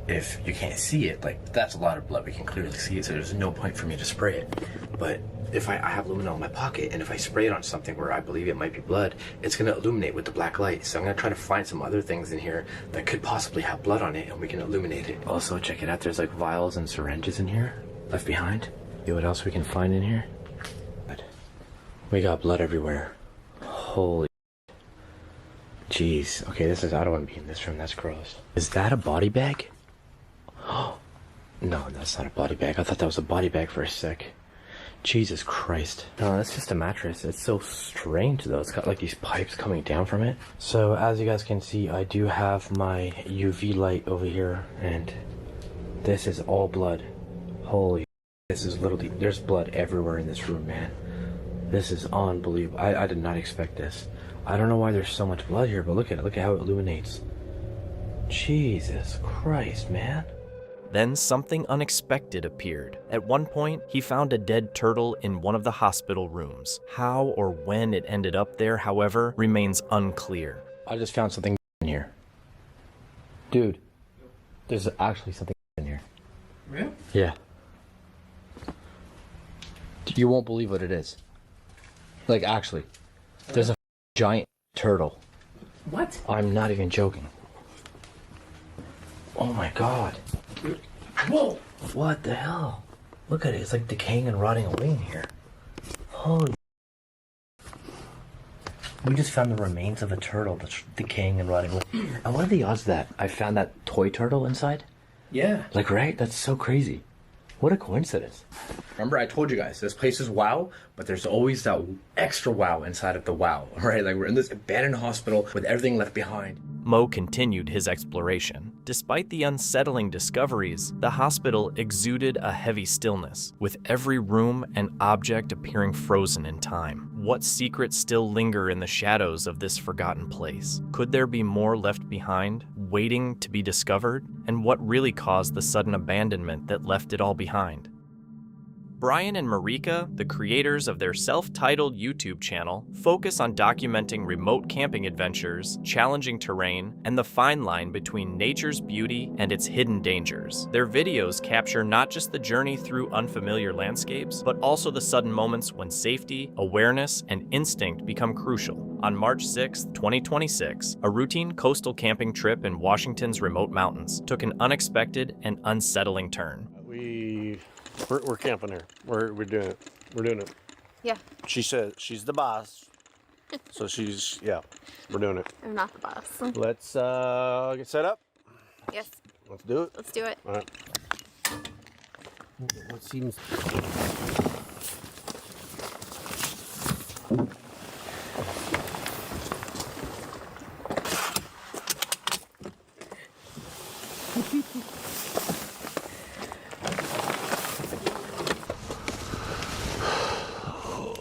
if you can't see it, like, that's a lot of blood, we can clearly see it, so there's no point for me to spray it. But if I have luminol in my pocket, and if I spray it on something where I believe it might be blood, it's gonna illuminate with the black light. So I'm gonna try to find some other things in here that could possibly have blood on it, and we can illuminate it. Also, check it out, there's like vials and syringes in here, left behind. See what else we can find in here? We got blood everywhere. Holy jeez. Okay, I don't want to be in this room, that's gross. Is that a body bag? No, that's not a body bag. I thought that was a body bag for a sec. Jesus Christ. No, that's just a mattress. It's so strange though. It's got like these pipes coming down from it. So as you guys can see, I do have my UV light over here, and this is all blood. Holy, this is literally, there's blood everywhere in this room, man. This is unbelievable. I did not expect this. I don't know why there's so much blood here, but look at it. Look at how it illuminates. Jesus Christ, man.
Then something unexpected appeared. At one point, he found a dead turtle in one of the hospital rooms. How or when it ended up there, however, remains unclear.
I just found something in here. Dude, there's actually something in here.
Really?
Yeah. You won't believe what it is. Like, actually, there's a giant turtle.
What?
I'm not even joking. Oh my god.
Whoa!
What the hell? Look at it, it's like decaying and rotting away in here. Holy. We just found the remains of a turtle that's decaying and rotting away. And what are the odds that I found that toy turtle inside?
Yeah.
Like, right? That's so crazy. What a coincidence.
Remember, I told you guys, this place is wow, but there's always that extra wow inside of the wow, right? Like, we're in this abandoned hospital with everything left behind.
Mo continued his exploration. Despite the unsettling discoveries, the hospital exuded a heavy stillness, with every room and object appearing frozen in time. What secrets still linger in the shadows of this forgotten place? Could there be more left behind, waiting to be discovered? And what really caused the sudden abandonment that left it all behind? Brian and Marika, the creators of their self-titled YouTube channel, focus on documenting remote camping adventures, challenging terrain, and the fine line between nature's beauty and its hidden dangers. Their videos capture not just the journey through unfamiliar landscapes, but also the sudden moments when safety, awareness, and instinct become crucial. On March 6, 2026, a routine coastal camping trip in Washington's remote mountains took an unexpected and unsettling turn.
We're camping here. We're doing it. We're doing it.
Yeah.
She says she's the boss. So we're doing it.
I'm not the boss.
Let's get set up.
Yes.
Let's do it.
Let's do it.
All right. What seems...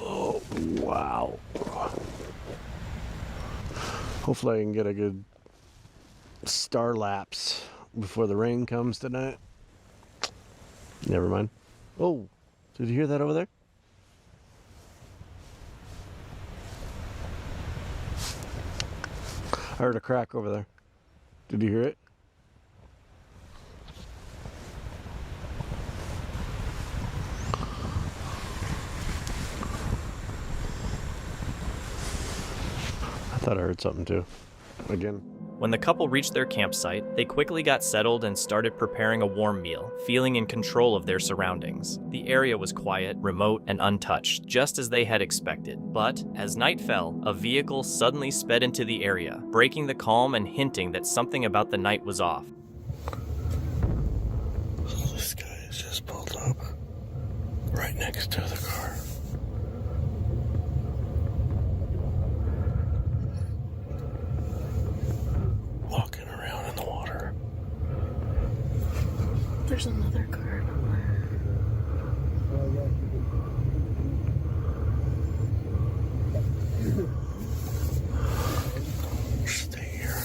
Oh, wow. Hopefully I can get a good star lapse before the rain comes tonight. Never mind. Oh, did you hear that over there? I heard a crack over there. Did you hear it? I thought I heard something too. Again.
When the couple reached their campsite, they quickly got settled and started preparing a warm meal, feeling in control of their surroundings. The area was quiet, remote, and untouched, just as they had expected. But as night fell, a vehicle suddenly sped into the area, breaking the calm and hinting that something about the night was off.
This guy has just pulled up right next to the car. Walking around in the water.
There's another car over
there. Stay here.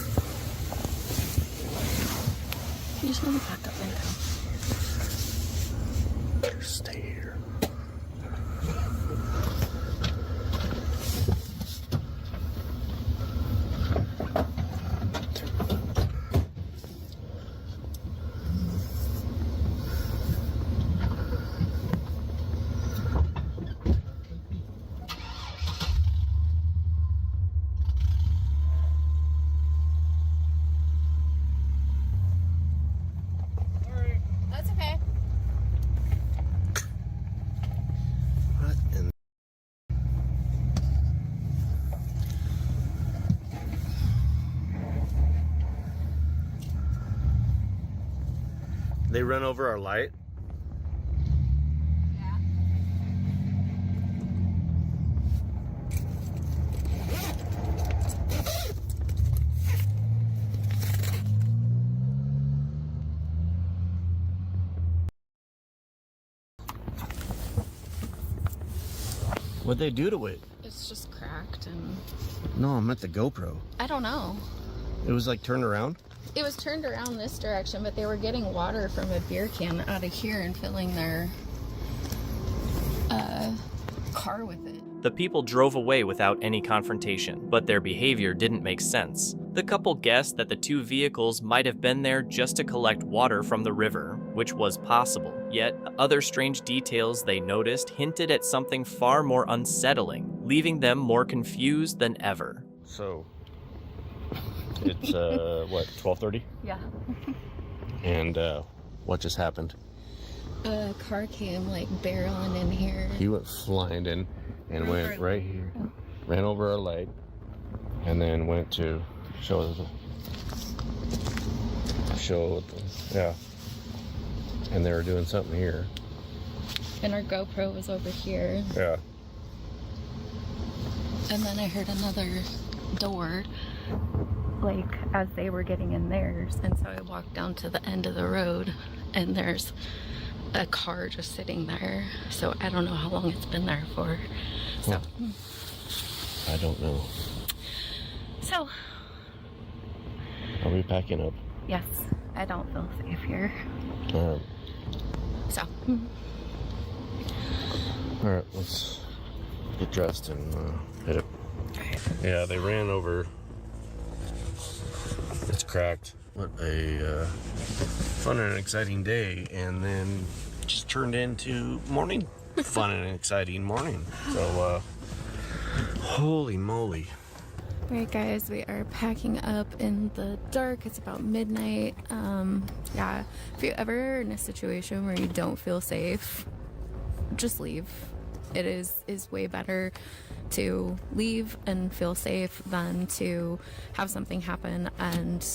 You just want to back up and go.
Just stay here.
That's okay.
What in... They run over our light? What'd they do to it?
It's just cracked and...
No, I'm at the GoPro.
I don't know.
It was like turned around?
It was turned around this direction, but they were getting water from a beer can out of here and filling their car with it.
The people drove away without any confrontation, but their behavior didn't make sense. The couple guessed that the two vehicles might have been there just to collect water from the river, which was possible. Yet, other strange details they noticed hinted at something far more unsettling, leaving them more confused than ever.
So, it's, what, 12:30?
Yeah.
And, what just happened?
A car came, like, barreling in here.
He went flying in and went right here, ran over our light, and then went to show yeah. And they were doing something here.
And our GoPro was over here.
Yeah.
And then I heard another door, like, as they were getting in theirs. And so I walked down to the end of the road, and there's a car just sitting there. So I don't know how long it's been there for. So.
I don't know.
So.
Are we packing up?
Yes, I don't feel safe here.
All right.
So.
Alright, let's get dressed and hit it. Yeah, they ran over. It's cracked. What a fun and exciting day, and then just turned into morning. Fun and exciting morning. So, holy moly.
Alright guys, we are packing up in the dark. It's about midnight. Yeah, if you're ever in a situation where you don't feel safe, just leave. It is way better to leave and feel safe than to have something happen and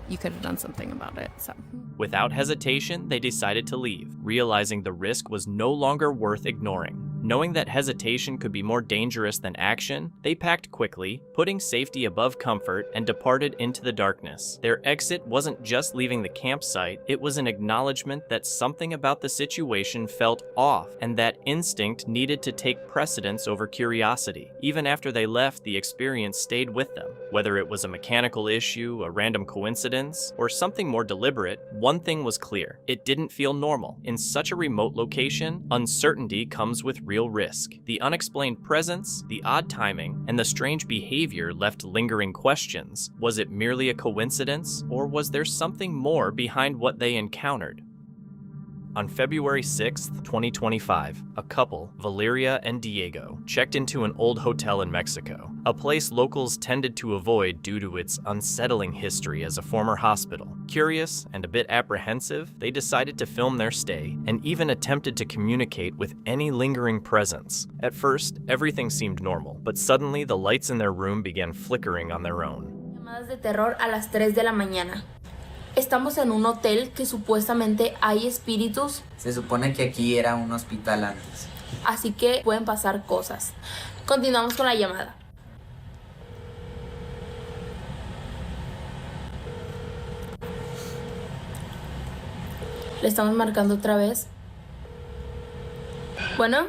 you could have done something about it. So
Without hesitation, they decided to leave, realizing the risk was no longer worth ignoring. Knowing that hesitation could be more dangerous than action, they packed quickly, putting safety above comfort, and departed into the darkness. Their exit wasn't just leaving the campsite, it was an acknowledgement that something about the situation felt off, and that instinct needed to take precedence over curiosity. Even after they left, the experience stayed with them. Whether it was a mechanical issue, a random coincidence, or something more deliberate, one thing was clear: it didn't feel normal. In such a remote location, uncertainty comes with real risk. The unexplained presence, the odd timing, and the strange behavior left lingering questions. Was it merely a coincidence, or was there something more behind what they encountered? On February 6th, 2025, a couple, Valeria and Diego, checked into an old hotel in Mexico, a place locals tended to avoid due to its unsettling history as a former hospital. Curious and a bit apprehensive, they decided to film their stay and even attempted to communicate with any lingering presence. At first, everything seemed normal, but suddenly the lights in their room began flickering on their own.
Llamadas de terror a las 3 de la mañana. Estamos en un hotel que supuestamente hay espíritus.
Se supone que aquí era un hospital antes.
Así que pueden pasar cosas. Continuamos con la llamada. Le estamos marcando otra vez. Bueno.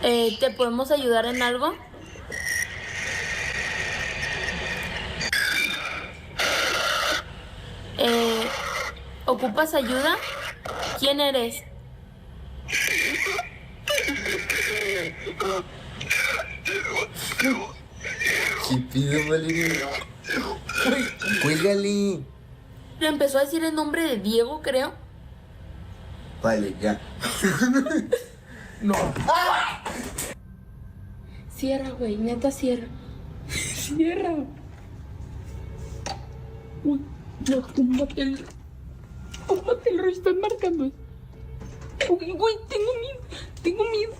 ¿Te podemos ayudar en algo? ¿Ocupas ayuda? ¿Quién eres?
¿Qué pido, Valeria? ¡Cuélgale!
Le empezó a decir el nombre de Diego, creo.
Vale, ya.
No. Cierra, güey, neta, cierra. Cierra. Uy, no, túmbate el rollo, están marcando. Uy, güey, tengo miedo.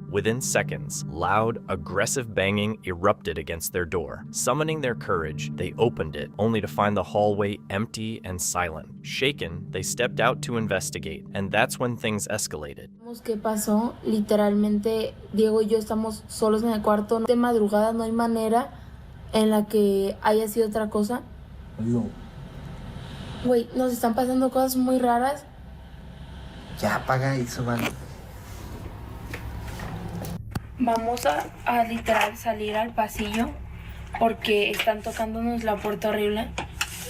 Within seconds, loud, aggressive banging erupted against their door. Summoning their courage, they opened it, only to find the hallway empty and silent. Shaken, they stepped out to investigate, and that's when things escalated.
¿Qué pasó? Literalmente, Diego y yo estamos solos en el cuarto. De madrugada no hay manera en la que haya sido otra cosa.
No.
Güey, nos están pasando cosas muy raras.
Ya apaga eso, vale.
Vamos a literal salir al pasillo porque están tocándonos la puerta horrible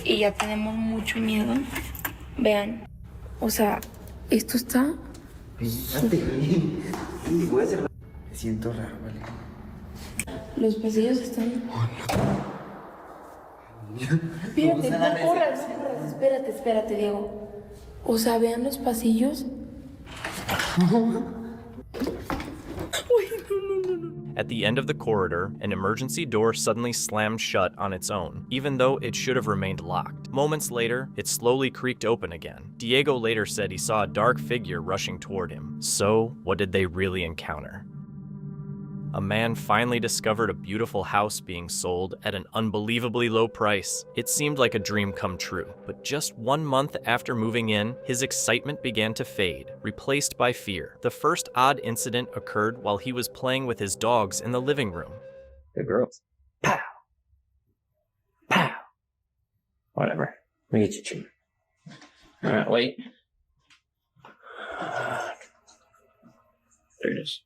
y ya tenemos mucho miedo. Vean, o sea, esto está...
Fíjate. Voy a cerrar. Me siento raro, vale.
Los pasillos están... Espérate, no corras. Espérate, Diego. O sea, vean los pasillos.
At the end of the corridor, an emergency door suddenly slammed shut on its own, even though it should have remained locked. Moments later, it slowly creaked open again. Diego later said he saw a dark figure rushing toward him. So, what did they really encounter? A man finally discovered a beautiful house being sold at an unbelievably low price. It seemed like a dream come true, but just 1 month after moving in, his excitement began to fade, replaced by fear. The first odd incident occurred while he was playing with his dogs in the living room.
Good girls. Pow! Pow! Whatever. Let me get you a treat. Alright, wait. There it is.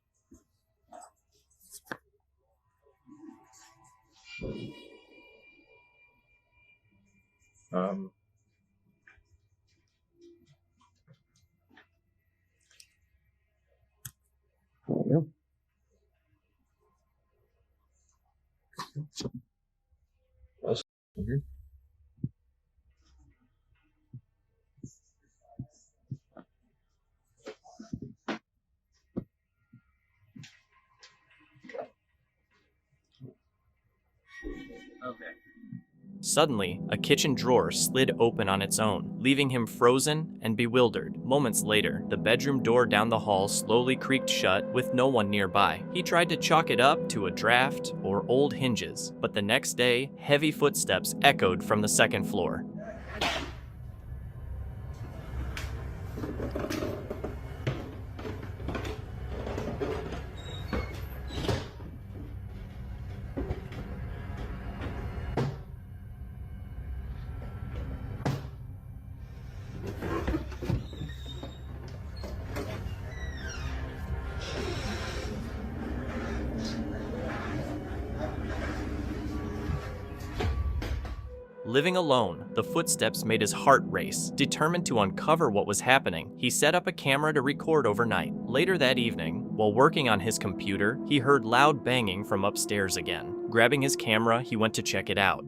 Mhm.
Suddenly, a kitchen drawer slid open on its own, leaving him frozen and bewildered. Moments later, the bedroom door down the hall slowly creaked shut with no one nearby. He tried to chalk it up to a draft or old hinges, but the next day, heavy footsteps echoed from the second floor. Living alone, the footsteps made his heart race. Determined to uncover what was happening, he set up a camera to record overnight. Later that evening, while working on his computer, he heard loud banging from upstairs again. Grabbing his camera, he went to check it out.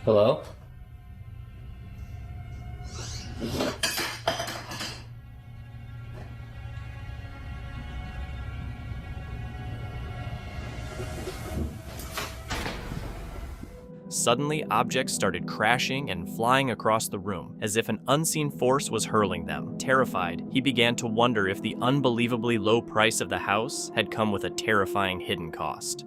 Hello?
Suddenly, objects started crashing and flying across the room, as if an unseen force was hurling them. Terrified, he began to wonder if the unbelievably low price of the house had come with a terrifying hidden cost.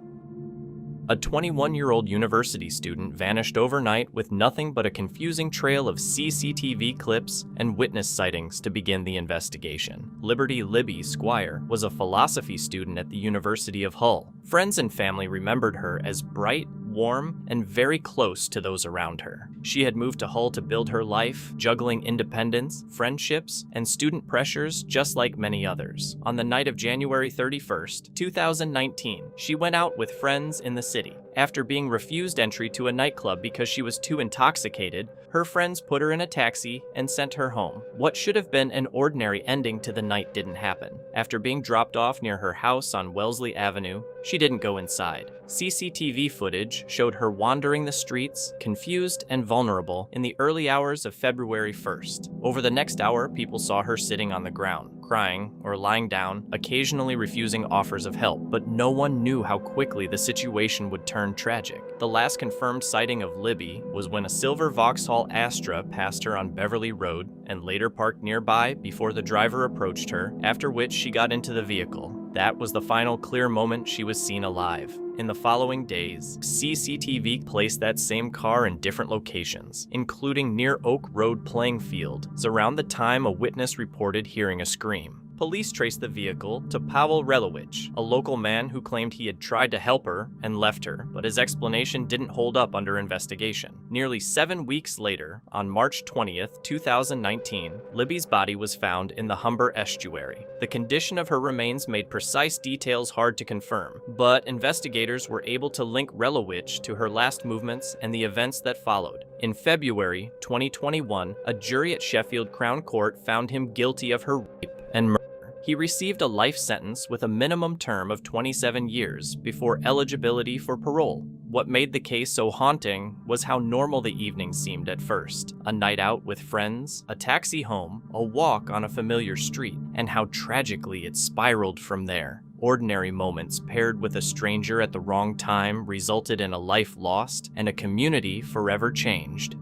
A 21-year-old university student vanished overnight with nothing but a confusing trail of CCTV clips and witness sightings to begin the investigation. Liberty Libby Squire was a philosophy student at the University of Hull. Friends and family remembered her as bright, warm, and very close to those around her. She had moved to Hull to build her life, juggling independence, friendships, and student pressures just like many others. On the night of January 31st, 2019, she went out with friends in the city. After being refused entry to a nightclub because she was too intoxicated, her friends put her in a taxi and sent her home. What should have been an ordinary ending to the night didn't happen. After being dropped off near her house on Wellesley Avenue, she didn't go inside. CCTV footage showed her wandering the streets, confused and vulnerable, in the early hours of February 1st. Over the next hour, people saw her sitting on the ground, crying or lying down, occasionally refusing offers of help, but no one knew how quickly the situation would turn tragic. The last confirmed sighting of Libby was when a silver Vauxhall Astra passed her on Beverly Road and later parked nearby before the driver approached her, after which she got into the vehicle. That was the final clear moment she was seen alive. In the following days, CCTV placed that same car in different locations, including near Oak Road playing fields, around the time a witness reported hearing a scream. Police traced the vehicle to Pavel Relowich, a local man who claimed he had tried to help her and left her, but his explanation didn't hold up under investigation. Nearly 7 weeks later, on March 20th, 2019, Libby's body was found in the Humber estuary. The condition of her remains made precise details hard to confirm, but investigators were able to link Relowich to her last movements and the events that followed. In February 2021, a jury at Sheffield Crown Court found him guilty of her rape and murder. He received a life sentence with a minimum term of 27 years before eligibility for parole. What made the case so haunting was how normal the evening seemed at first. A night out with friends, a taxi home, a walk on a familiar street, and how tragically it spiraled from there. Ordinary moments paired with a stranger at the wrong time resulted in a life lost and a community forever changed.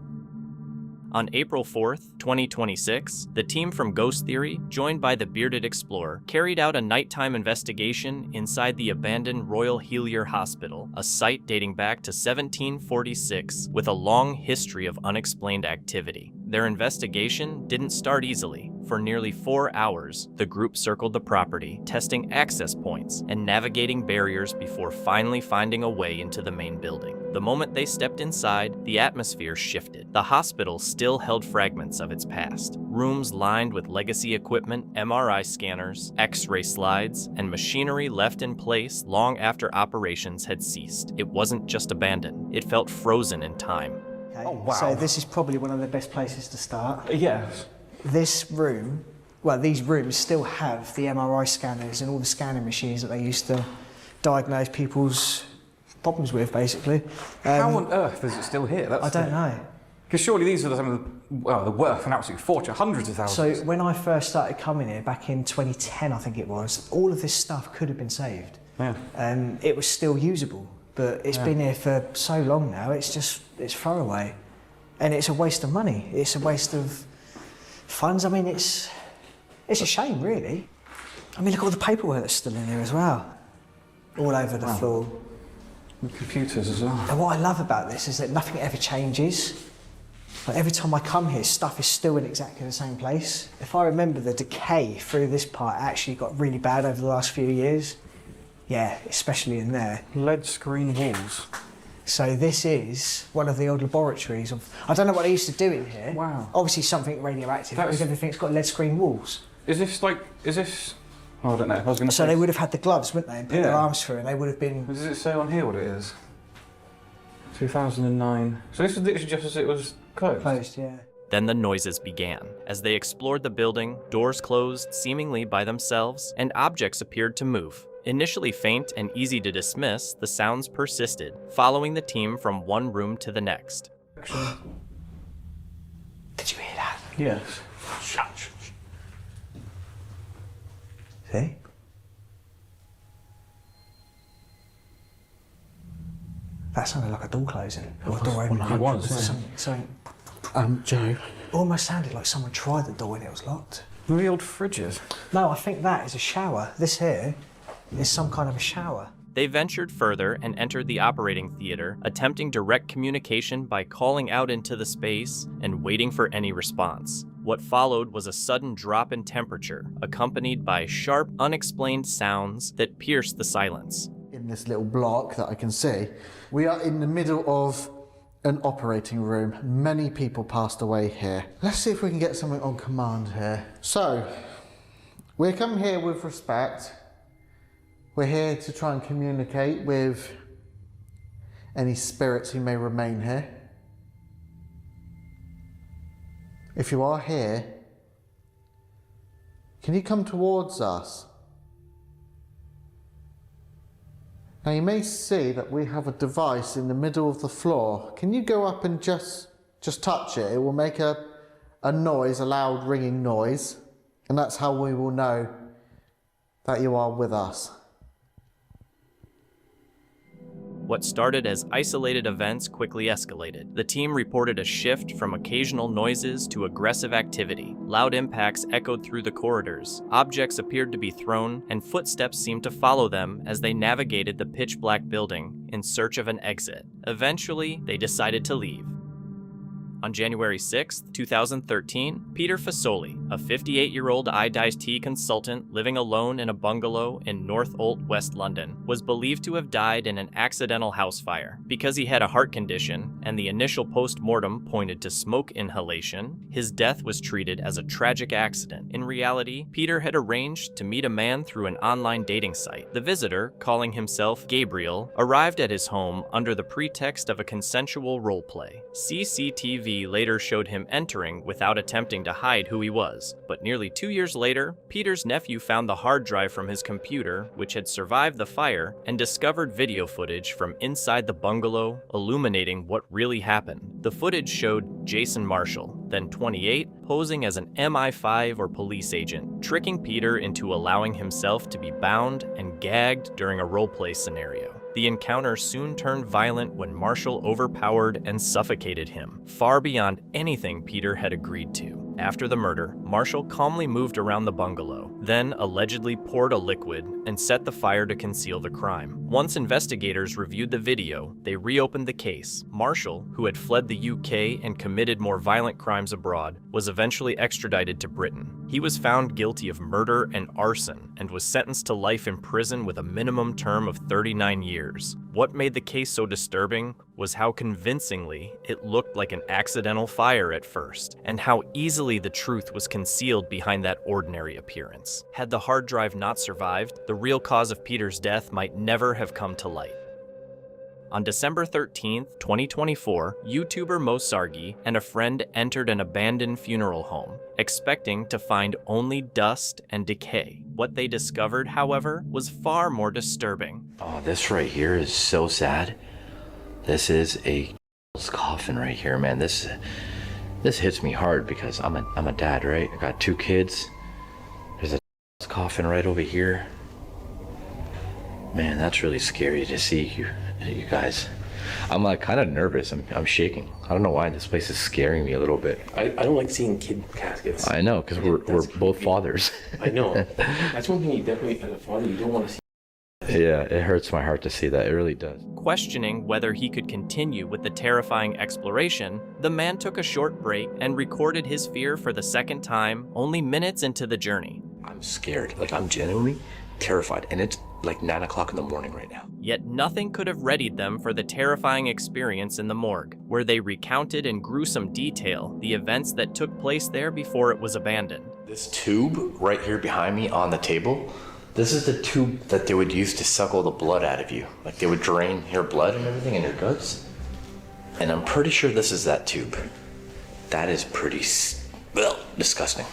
On April 4th, 2026, the team from Ghost Theory, joined by the Bearded Explorer, carried out a nighttime investigation inside the abandoned Royal Helier Hospital, a site dating back to 1746 with a long history of unexplained activity. Their investigation didn't start easily. For nearly 4 hours, the group circled the property, testing access points and navigating barriers before finally finding a way into the main building. The moment they stepped inside, the atmosphere shifted. The hospital still held fragments of its past. Rooms lined with legacy equipment, MRI scanners, X-ray slides, and machinery left in place long after operations had ceased. It wasn't just abandoned, it felt frozen in time.
Okay. Oh, wow. So this is probably one of the best places to start.
Yes.
This room, well, these rooms still have the MRI scanners and all the scanning machines that they used to diagnose people's problems with, basically.
How on earth is it still here?
I don't know.
Because surely these are some of the worth and absolute fortune, hundreds of thousands.
So when I first started coming here, back in 2010, I think it was, all of this stuff could have been saved.
Yeah.
It was still usable, but it's been here for so long now, it's throwaway. And it's a waste of money. It's a waste of funds. I mean, it's a shame, really. I mean, look at all the paperwork that's still in here as well. All over the floor.
The computers as well.
And what I love about this is that nothing ever changes. Like every time I come here, stuff is still in exactly the same place. If I remember, the decay through this part actually got really bad over the last few years. Yeah, especially in there.
Lead screen walls.
So this is one of the old laboratories of... I don't know what they used to do in here.
Wow.
Obviously something radioactive, because everything's got lead screen walls.
Is this... Oh, I don't know. I was going to
So they would have had the gloves, wouldn't they, and put their arms through, and they would have been...
Does it say on here what it is? 2009. So this was literally just as it was closed?
Closed, yeah.
Then the noises began. As they explored the building, doors closed seemingly by themselves, and objects appeared to move. Initially faint and easy to dismiss, the sounds persisted, following the team from one room to the next.
Did you hear that?
Yes.
Shut. See? That sounded like a door closing. Or a door opening.
It was,
something.
Joe.
Almost sounded like someone tried the door when it was locked.
The old fridges.
No, I think that is a shower. This here is some kind of a shower.
They ventured further and entered the operating theater, attempting direct communication by calling out into the space and waiting for any response. What followed was a sudden drop in temperature, accompanied by sharp, unexplained sounds that pierced the silence.
In this little block that I can see, we are in the middle of an operating room. Many people passed away here. Let's see if we can get something on command here. So, we're coming here with respect. We're here to try and communicate with any spirits who may remain here. If you are here, can you come towards us? Now you may see that we have a device in the middle of the floor. Can you go up and just touch it? It will make a noise, a loud ringing noise, and that's how we will know that you are with us.
What started as isolated events quickly escalated. The team reported a shift from occasional noises to aggressive activity. Loud impacts echoed through the corridors. Objects appeared to be thrown, and footsteps seemed to follow them as they navigated the pitch-black building in search of an exit. Eventually, they decided to leave. On January 6, 2013, Peter Fasoli, a 58-year-old IDIT consultant living alone in a bungalow in North Olt, West London, was believed to have died in an accidental house fire. Because he had a heart condition, and the initial post-mortem pointed to smoke inhalation, his death was treated as a tragic accident. In reality, Peter had arranged to meet a man through an online dating site. The visitor, calling himself Gabriel, arrived at his home under the pretext of a consensual roleplay. CCTV later showed him entering without attempting to hide who he was, but nearly 2 years later, Peter's nephew found the hard drive from his computer, which had survived the fire, and discovered video footage from inside the bungalow, illuminating what really happened. The footage showed Jason Marshall, then 28, posing as an MI5 or police agent, tricking Peter into allowing himself to be bound and gagged during a roleplay scenario. The encounter soon turned violent when Marshall overpowered and suffocated him, far beyond anything Peter had agreed to. After the murder, Marshall calmly moved around the bungalow, then allegedly poured a liquid and set the fire to conceal the crime. Once investigators reviewed the video, they reopened the case. Marshall, who had fled the UK and committed more violent crimes abroad, was eventually extradited to Britain. He was found guilty of murder and arson and was sentenced to life in prison with a minimum term of 39 years. What made the case so disturbing was how convincingly it looked like an accidental fire at first, and how easily the truth was concealed behind that ordinary appearance. Had the hard drive not survived, the real cause of Peter's death might never have come to light. On December 13, 2024, YouTuber Mo Sargi and a friend entered an abandoned funeral home, expecting to find only dust and decay. What they discovered, however, was far more disturbing.
Oh, this right here is so sad. This is a coffin right here, man. This hits me hard because I'm a dad, right? I got 2 kids. There's a coffin right over here. Man, that's really scary to see you guys. I'm like kind of nervous. I'm shaking. I don't know why this place is scaring me a little bit.
I don't like seeing kid caskets.
I know, because we're both fathers.
I know. That's one thing you definitely, as a father, you don't want to see.
Yeah, it hurts my heart to see that. It really does.
Questioning whether he could continue with the terrifying exploration, the man took a short break and recorded his fear for the second time only minutes into the journey.
I'm scared. Like, I'm genuinely terrified, and it's like 9 o'clock in the morning right now.
Yet nothing could have readied them for the terrifying experience in the morgue, where they recounted in gruesome detail the events that took place there before it was abandoned.
This tube right here behind me on the table, this is the tube that they would use to suck all the blood out of you. Like, they would drain your blood and everything in your guts. And I'm pretty sure this is that tube. That is pretty, disgusting.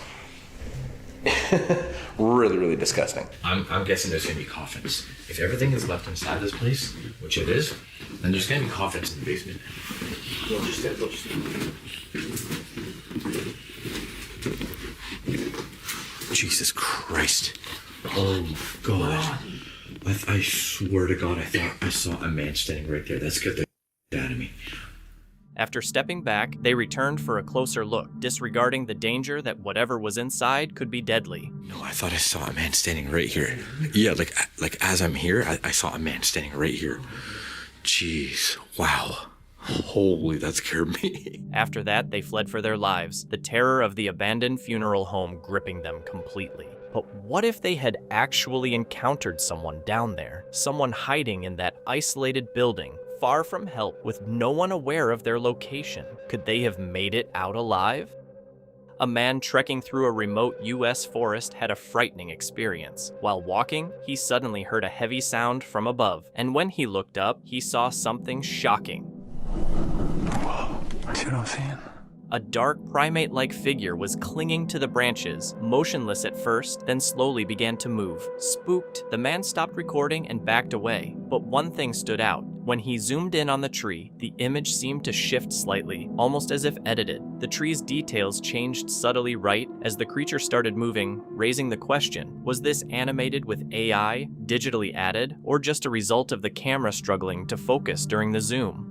Really, really disgusting. I'm guessing there's gonna be coffins. If everything is left inside this place, which it is, then there's gonna be coffins in the basement. Jesus Christ. Oh God. I swear to God, I thought I saw a man standing right there. That scared the out of me.
After stepping back, they returned for a closer look, disregarding the danger that whatever was inside could be deadly.
No, I thought I saw a man standing right here. Yeah, like as I'm here, I saw a man standing right here. Jeez, wow. Holy, that scared me.
After that, they fled for their lives, the terror of the abandoned funeral home gripping them completely. But what if they had actually encountered someone down there? Someone hiding in that isolated building, far from help, with no one aware of their location? Could they have made it out alive? A man trekking through a remote US forest had a frightening experience. While walking, he suddenly heard a heavy sound from above, and when he looked up, he saw something shocking.
See what I'm seeing?
A dark, primate-like figure was clinging to the branches, motionless at first, then slowly began to move. Spooked, the man stopped recording and backed away. But one thing stood out. When he zoomed in on the tree, the image seemed to shift slightly, almost as if edited. The tree's details changed subtly right as the creature started moving, raising the question, was this animated with AI, digitally added, or just a result of the camera struggling to focus during the zoom?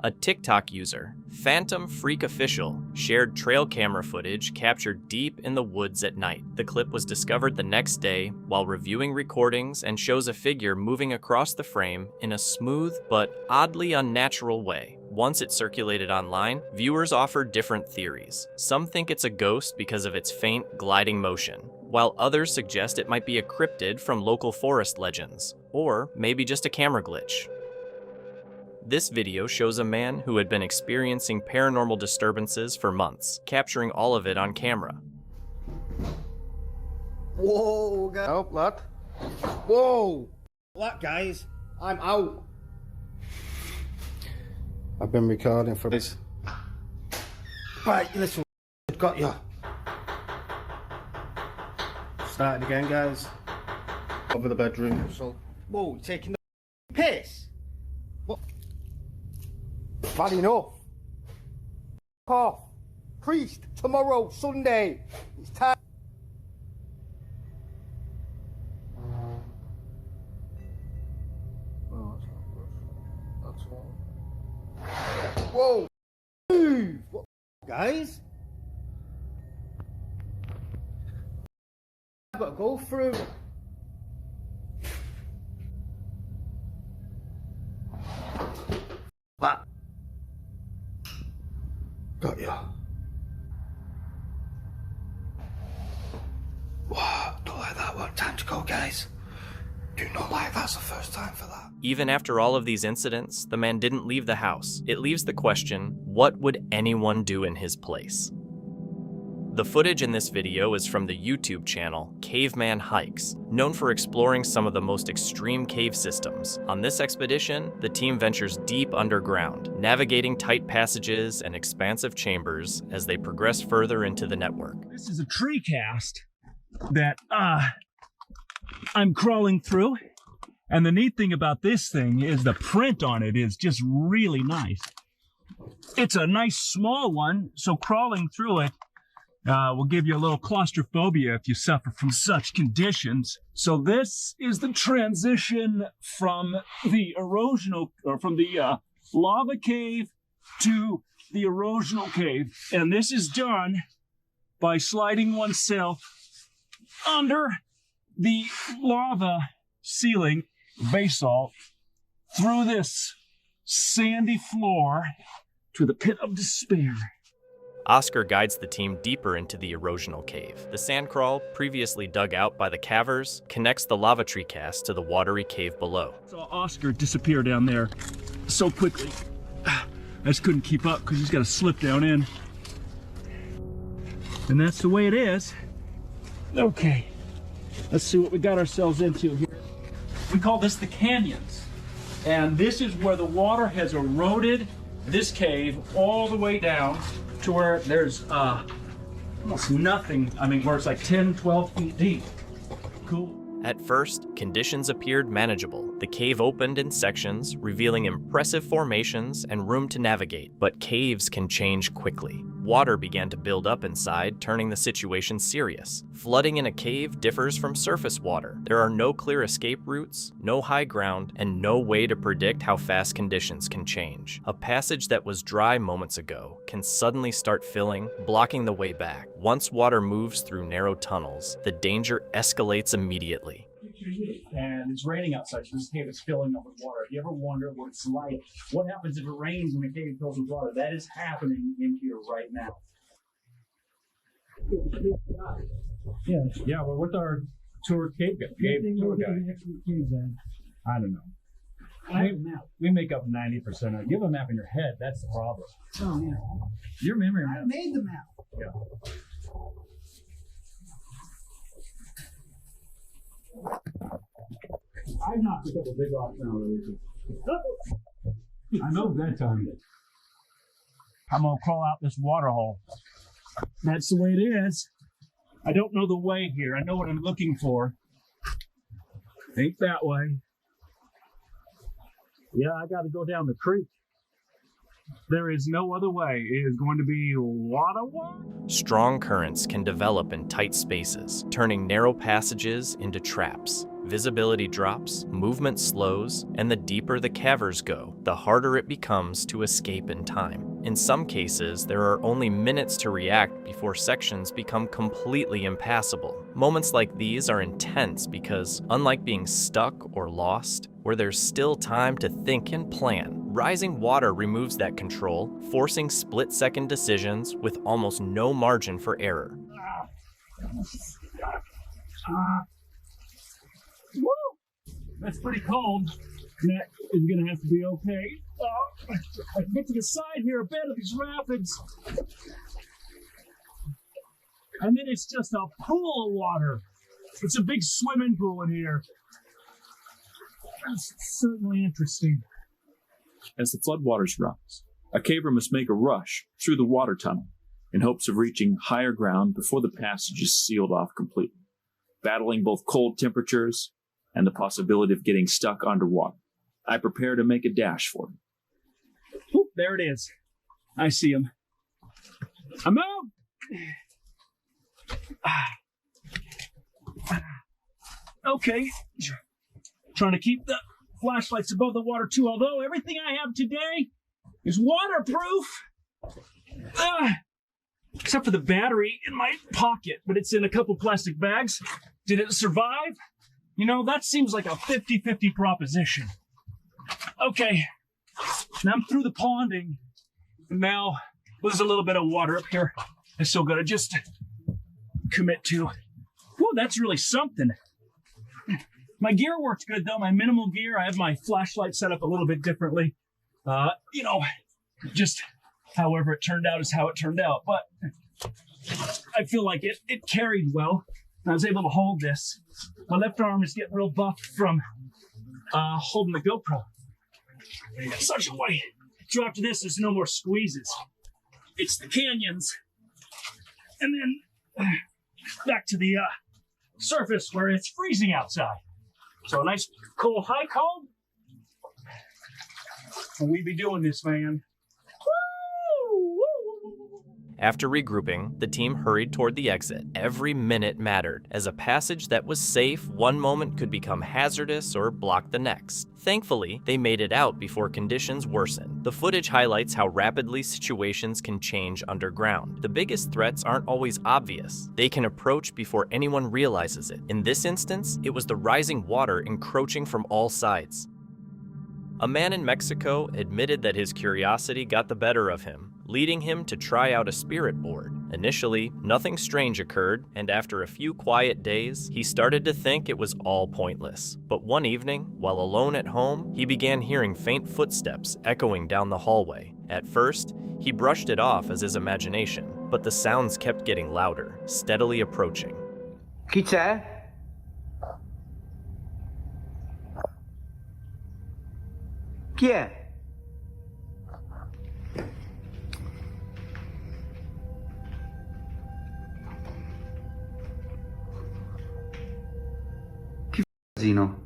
A TikTok user, Phantom Freak Official, shared trail camera footage captured deep in the woods at night. The clip was discovered the next day while reviewing recordings and shows a figure moving across the frame in a smooth but oddly unnatural way. Once it circulated online, viewers offered different theories. Some think it's a ghost because of its faint, gliding motion, while others suggest it might be a cryptid from local forest legends, or maybe just a camera glitch. This video shows a man who had been experiencing paranormal disturbances for months, capturing all of it on camera.
Whoa, guys. Oh, what? Whoa! What, guys? I'm out. I've been recording for this. Right, listen, got you. Starting again, guys. Over the bedroom. So, whoa, taking the piss? What? Bad enough. Off. Priest, tomorrow, Sunday. It's time. Oh, that's not good. That's all. Whoa! Move! What, guys? I've got to go through. What? Got you. Wow, don't like that one. Time to go, guys. Do not like that's the first time for that.
Even after all of these incidents, the man didn't leave the house. It leaves the question, what would anyone do in his place? The footage in this video is from the YouTube channel Caveman Hikes, known for exploring some of the most extreme cave systems. On this expedition, the team ventures deep underground, navigating tight passages and expansive chambers as they progress further into the network.
This is a tree cast that I'm crawling through, and the neat thing about this thing is the print on it is just really nice. It's a nice small one, so crawling through it will give you a little claustrophobia if you suffer from such conditions. So this is the transition from the erosional, or from the lava cave to the erosional cave. And this is done by sliding oneself under the lava ceiling, basalt, through this sandy floor to the pit of despair.
Oscar guides the team deeper into the erosional cave. The sand crawl, previously dug out by the cavers, connects the lava tree cast to the watery cave below.
I saw Oscar disappear down there so quickly. I just couldn't keep up because he's got to slip down in. And that's the way it is. Okay, let's see what we got ourselves into here. We call this the canyons. And this is where the water has eroded this cave all the way down to where there's almost nothing. I mean, where it's like 10, 12 feet deep. Cool.
At first, conditions appeared manageable. The cave opened in sections, revealing impressive formations and room to navigate. But caves can change quickly. Water began to build up inside, turning the situation serious. Flooding in a cave differs from surface water. There are no clear escape routes, no high ground, and no way to predict how fast conditions can change. A passage that was dry moments ago can suddenly start filling, blocking the way back. Once water moves through narrow tunnels, the danger escalates immediately.
And it's raining outside, so this cave is filling up with water. If you ever wonder what it's like, what happens if it rains and the cave fills with water? That is happening in here right now. Yeah, we're with our tour cave tour guide. I don't know. We make up 90% of it. You have a map in your head, that's the problem.
Oh, yeah.
Your memory map.
I made the map.
Yeah. I've knocked a couple big rocks down already. I know that time. I'm gonna crawl out this water hole. That's the way it is. I don't know the way here. I know what I'm looking for. Ain't that way. Yeah, I gotta go down the creek. There is no other way. It is going to be a lot of water.
Strong currents can develop in tight spaces, turning narrow passages into traps. Visibility drops, movement slows, and the deeper the cavers go, the harder it becomes to escape in time. In some cases, there are only minutes to react before sections become completely impassable. Moments like these are intense because, unlike being stuck or lost, where there's still time to think and plan, rising water removes that control, forcing split-second decisions with almost no margin for error.
Woo! That's pretty cold. Neck is gonna have to be okay. I can get to the side here a bit of these rapids. And then it's just a pool of water. It's a big swimming pool in here. That's certainly interesting.
As the floodwaters rise, a caver must make a rush through the water tunnel in hopes of reaching higher ground before the passage is sealed off completely, battling both cold temperatures and the possibility of getting stuck underwater. I prepare to make a dash for it.
Oop, there it is. I see him. I'm out! Okay. Trying to keep the flashlights above the water too, although everything I have today is waterproof. Except for the battery in my pocket, but it's in a couple plastic bags. Did it survive? You know, that seems like a 50-50 proposition. Okay, now I'm through the ponding. Now, there's a little bit of water up here. I still gotta just commit to. Whew, that's really something. My gear worked good though, my minimal gear. I have my flashlight set up a little bit differently. You know, just however it turned out is how it turned out. But I feel like it carried well. I was able to hold this. My left arm is getting real buffed from holding the GoPro. Such a way. So after this, there's no more squeezes. It's the canyons. And then back to the surface where it's freezing outside. So a nice cool hike home. And we be doing this, man.
After regrouping, the team hurried toward the exit. Every minute mattered, as a passage that was safe one moment could become hazardous or block the next. Thankfully, they made it out before conditions worsened. The footage highlights how rapidly situations can change underground. The biggest threats aren't always obvious. They can approach before anyone realizes it. In this instance, it was the rising water encroaching from all sides. A man in Mexico admitted that his curiosity got the better of him, leading him to try out a spirit board. Initially, nothing strange occurred, and after a few quiet days, he started to think it was all pointless. But one evening, while alone at home, he began hearing faint footsteps echoing down the hallway. At first, he brushed it off as his imagination, but the sounds kept getting louder, steadily approaching.
Chi c'è? Chi è? Chi fa casino?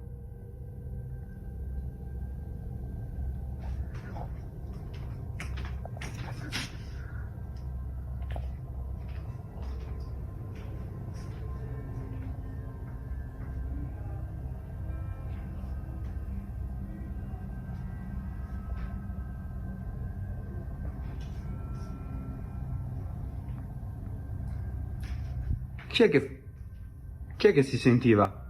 Chi è che si sentiva?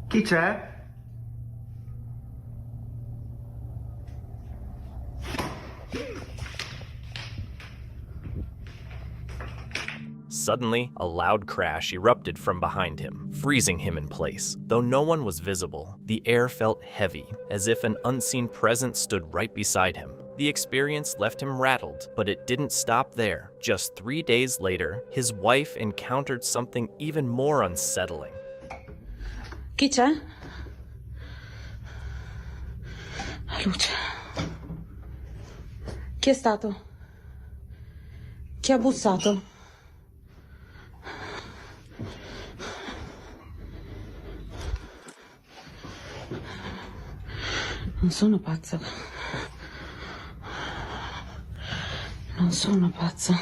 Chi c'è?
Suddenly, a loud crash erupted from behind him, freezing him in place. Though no one was visible, the air felt heavy, as if an unseen presence stood right beside him. The experience left him rattled, but it didn't stop there. Just 3 days later, his wife encountered something even more unsettling.
Chi c'è? La luce. Chi è stato? Chi ha bussato? Non sono pazza. Non sono pazza.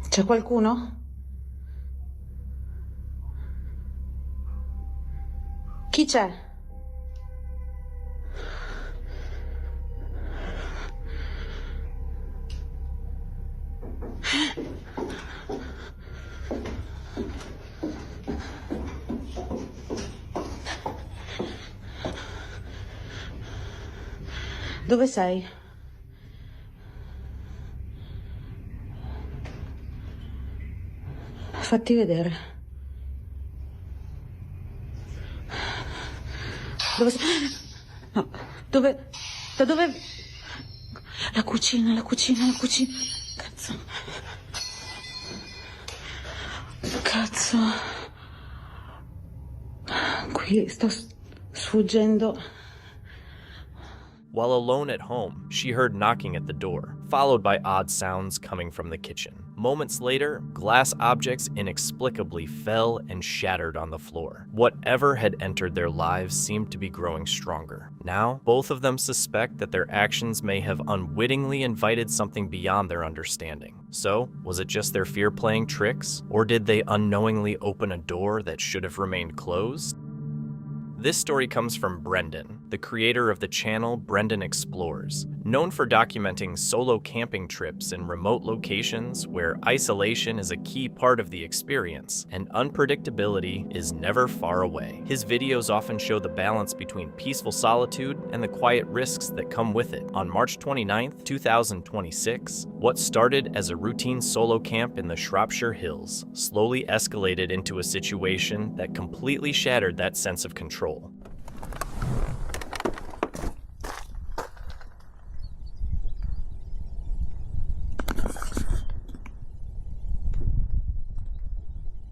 C'è qualcuno? Chi c'è? Dove sei? Fatti vedere. Dove sei? No, dove? Da dove? La cucina, la cucina, la cucina. Cazzo. Cazzo. Qui sto sfuggendo.
While alone at home, she heard knocking at the door, followed by odd sounds coming from the kitchen. Moments later, glass objects inexplicably fell and shattered on the floor. Whatever had entered their lives seemed to be growing stronger. Now, both of them suspect that their actions may have unwittingly invited something beyond their understanding. So, was it just their fear playing tricks? Or did they unknowingly open a door that should have remained closed? This story comes from Brendan, the creator of the channel Brendan Explores, known for documenting solo camping trips in remote locations where isolation is a key part of the experience and unpredictability is never far away. His videos often show the balance between peaceful solitude and the quiet risks that come with it. On March 29th, 2026, what started as a routine solo camp in the Shropshire Hills slowly escalated into a situation that completely shattered that sense of control.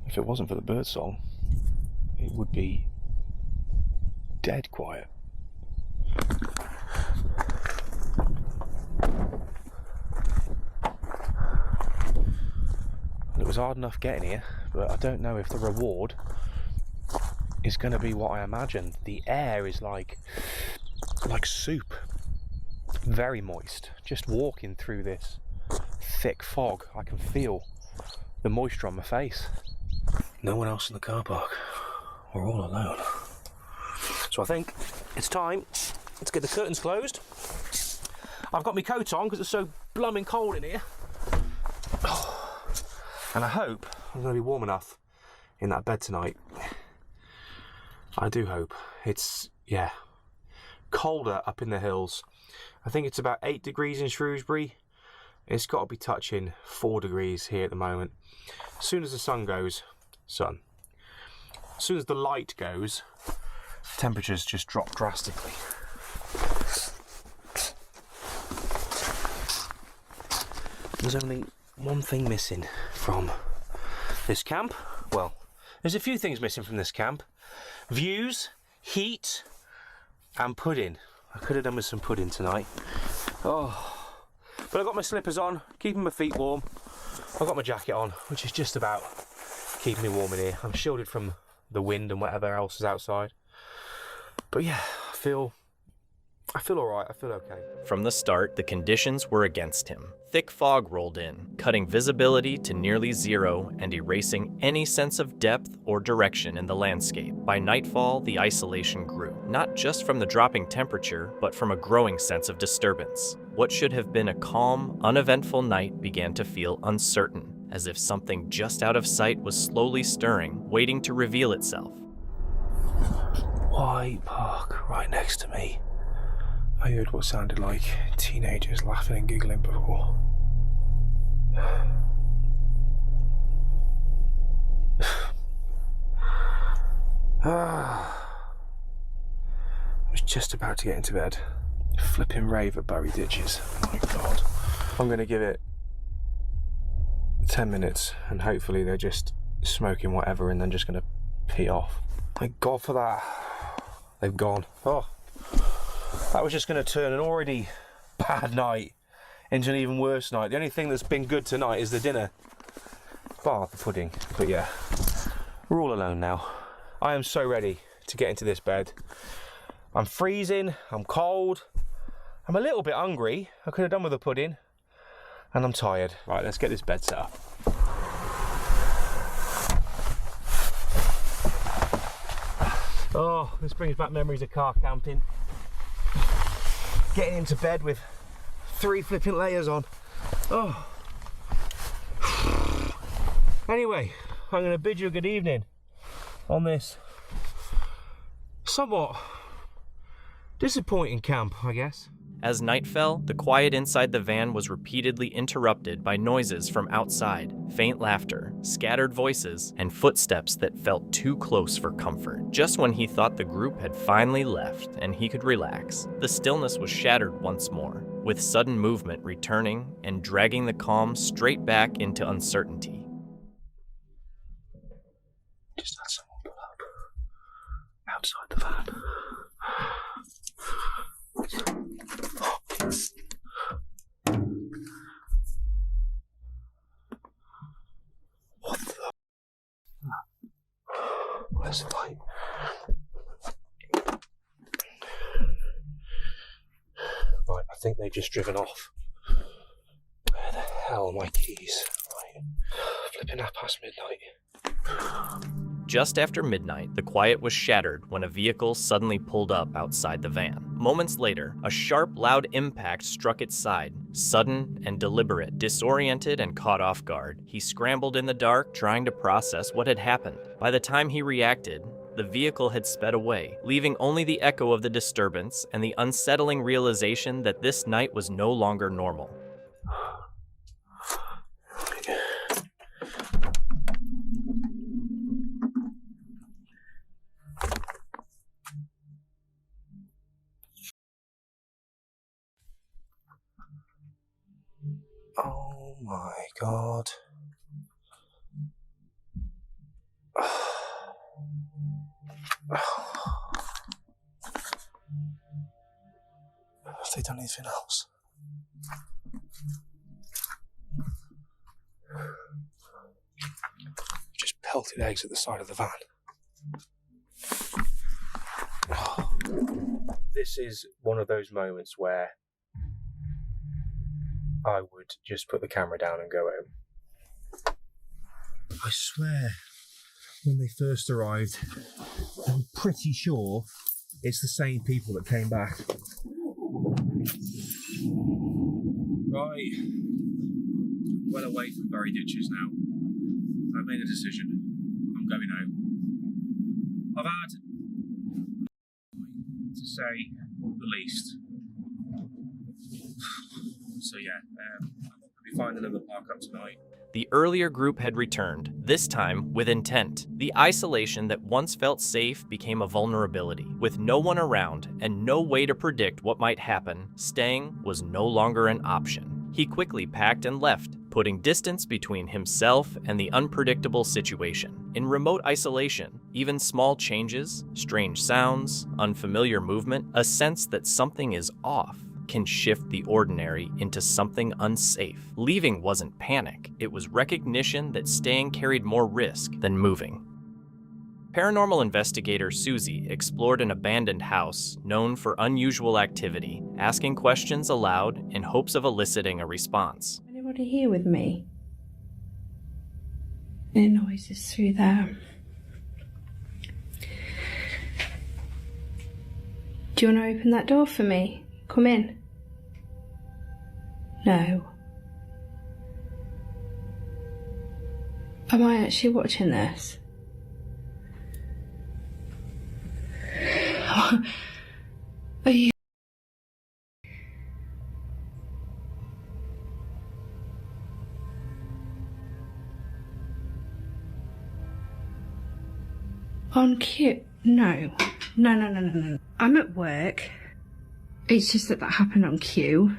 If it wasn't for the birdsong, it would be dead quiet. It was hard enough getting here, but I don't know if the reward is going to be what I imagined. The air is like soup, very moist. Just walking through this thick fog, I can feel the moisture on my face. No one else in the car park. We're all alone. So I think it's time. Let's get the curtains closed. I've got my coat on because it's so blooming cold in here. And I hope I'm going to be warm enough in that bed tonight. I do hope. It's, yeah, colder up in the hills. I think it's about 8 degrees in Shrewsbury. It's got to be touching 4 degrees here at the moment. As soon as the sun goes, as soon as the light goes, temperatures just drop drastically. There's only one thing missing from this camp. Well, there's a few things missing from this camp. Views, heat, and pudding. I could have done with some pudding tonight. Oh, but I've got my slippers on, keeping my feet warm. I've got my jacket on, which is just about keeping me warm in here. I'm shielded from the wind and whatever else is outside. But yeah, I feel all right. I feel okay.
From the start, the conditions were against him. Thick fog rolled in, cutting visibility to nearly zero and erasing any sense of depth or direction in the landscape. By nightfall, the isolation grew, not just from the dropping temperature, but from a growing sense of disturbance. What should have been a calm, uneventful night began to feel uncertain, as if something just out of sight was slowly stirring, waiting to reveal itself.
White Park, right next to me. I heard what sounded like teenagers laughing and giggling before. I was just about to get into bed. Flipping rave at Barry Ditches. Oh my God. I'm going to give it 10 minutes and hopefully they're just smoking whatever and then just going to pee off. Thank God for that. They've gone. Oh. That was just going to turn an already bad night into an even worse night. The only thing that's been good tonight is the dinner. Bar the pudding. But yeah, we're all alone now. I am so ready to get into this bed. I'm freezing, I'm cold, I'm a little bit hungry. I could have done with a pudding. And I'm tired. Right, let's get this bed set up. Oh, this brings back memories of car camping. Getting into bed with 3 flipping layers on. Oh. Anyway, I'm going to bid you a good evening on this somewhat disappointing camp, I guess.
As night fell, the quiet inside the van was repeatedly interrupted by noises from outside, faint laughter, scattered voices, and footsteps that felt too close for comfort. Just when he thought the group had finally left and he could relax, the stillness was shattered once more, with sudden movement returning and dragging the calm straight back into uncertainty.
Just had someone pull up outside the van. Where's the light? Right, I think they've just driven off. Where the hell are my keys? Right. Flipping midnight.
Just after midnight, the quiet was shattered when a vehicle suddenly pulled up outside the van. Moments later, a sharp, loud impact struck its side. Sudden and deliberate, disoriented and caught off guard, he scrambled in the dark, trying to process what had happened. By the time he reacted, the vehicle had sped away, leaving only the echo of the disturbance and the unsettling realization that this night was no longer normal.
Oh my god. Have they done anything else? Just pelted eggs at the side of the van. This is one of those moments where I would just put the camera down and go home. I swear, when they first arrived, I'm pretty sure it's the same people that came back. Right. Well away from buried ditches now. I've made a decision. I'm going home. I've had, to say the least. So yeah, I'm going to be finding another park up tonight.
The earlier group had returned, this time with intent. The isolation that once felt safe became a vulnerability. With no one around and no way to predict what might happen, staying was no longer an option. He quickly packed and left, putting distance between himself and the unpredictable situation. In remote isolation, even small changes, strange sounds, unfamiliar movement, a sense that something is off, can shift the ordinary into something unsafe. Leaving wasn't panic, it was recognition that staying carried more risk than moving. Paranormal investigator Susie explored an abandoned house known for unusual activity, asking questions aloud in hopes of eliciting a response.
Anybody here with me? Any noises through there? Do you want to open that door for me? Come in. No. Am I actually watching this? Are you? On cue? No. No. I'm at work. It's just that happened on cue.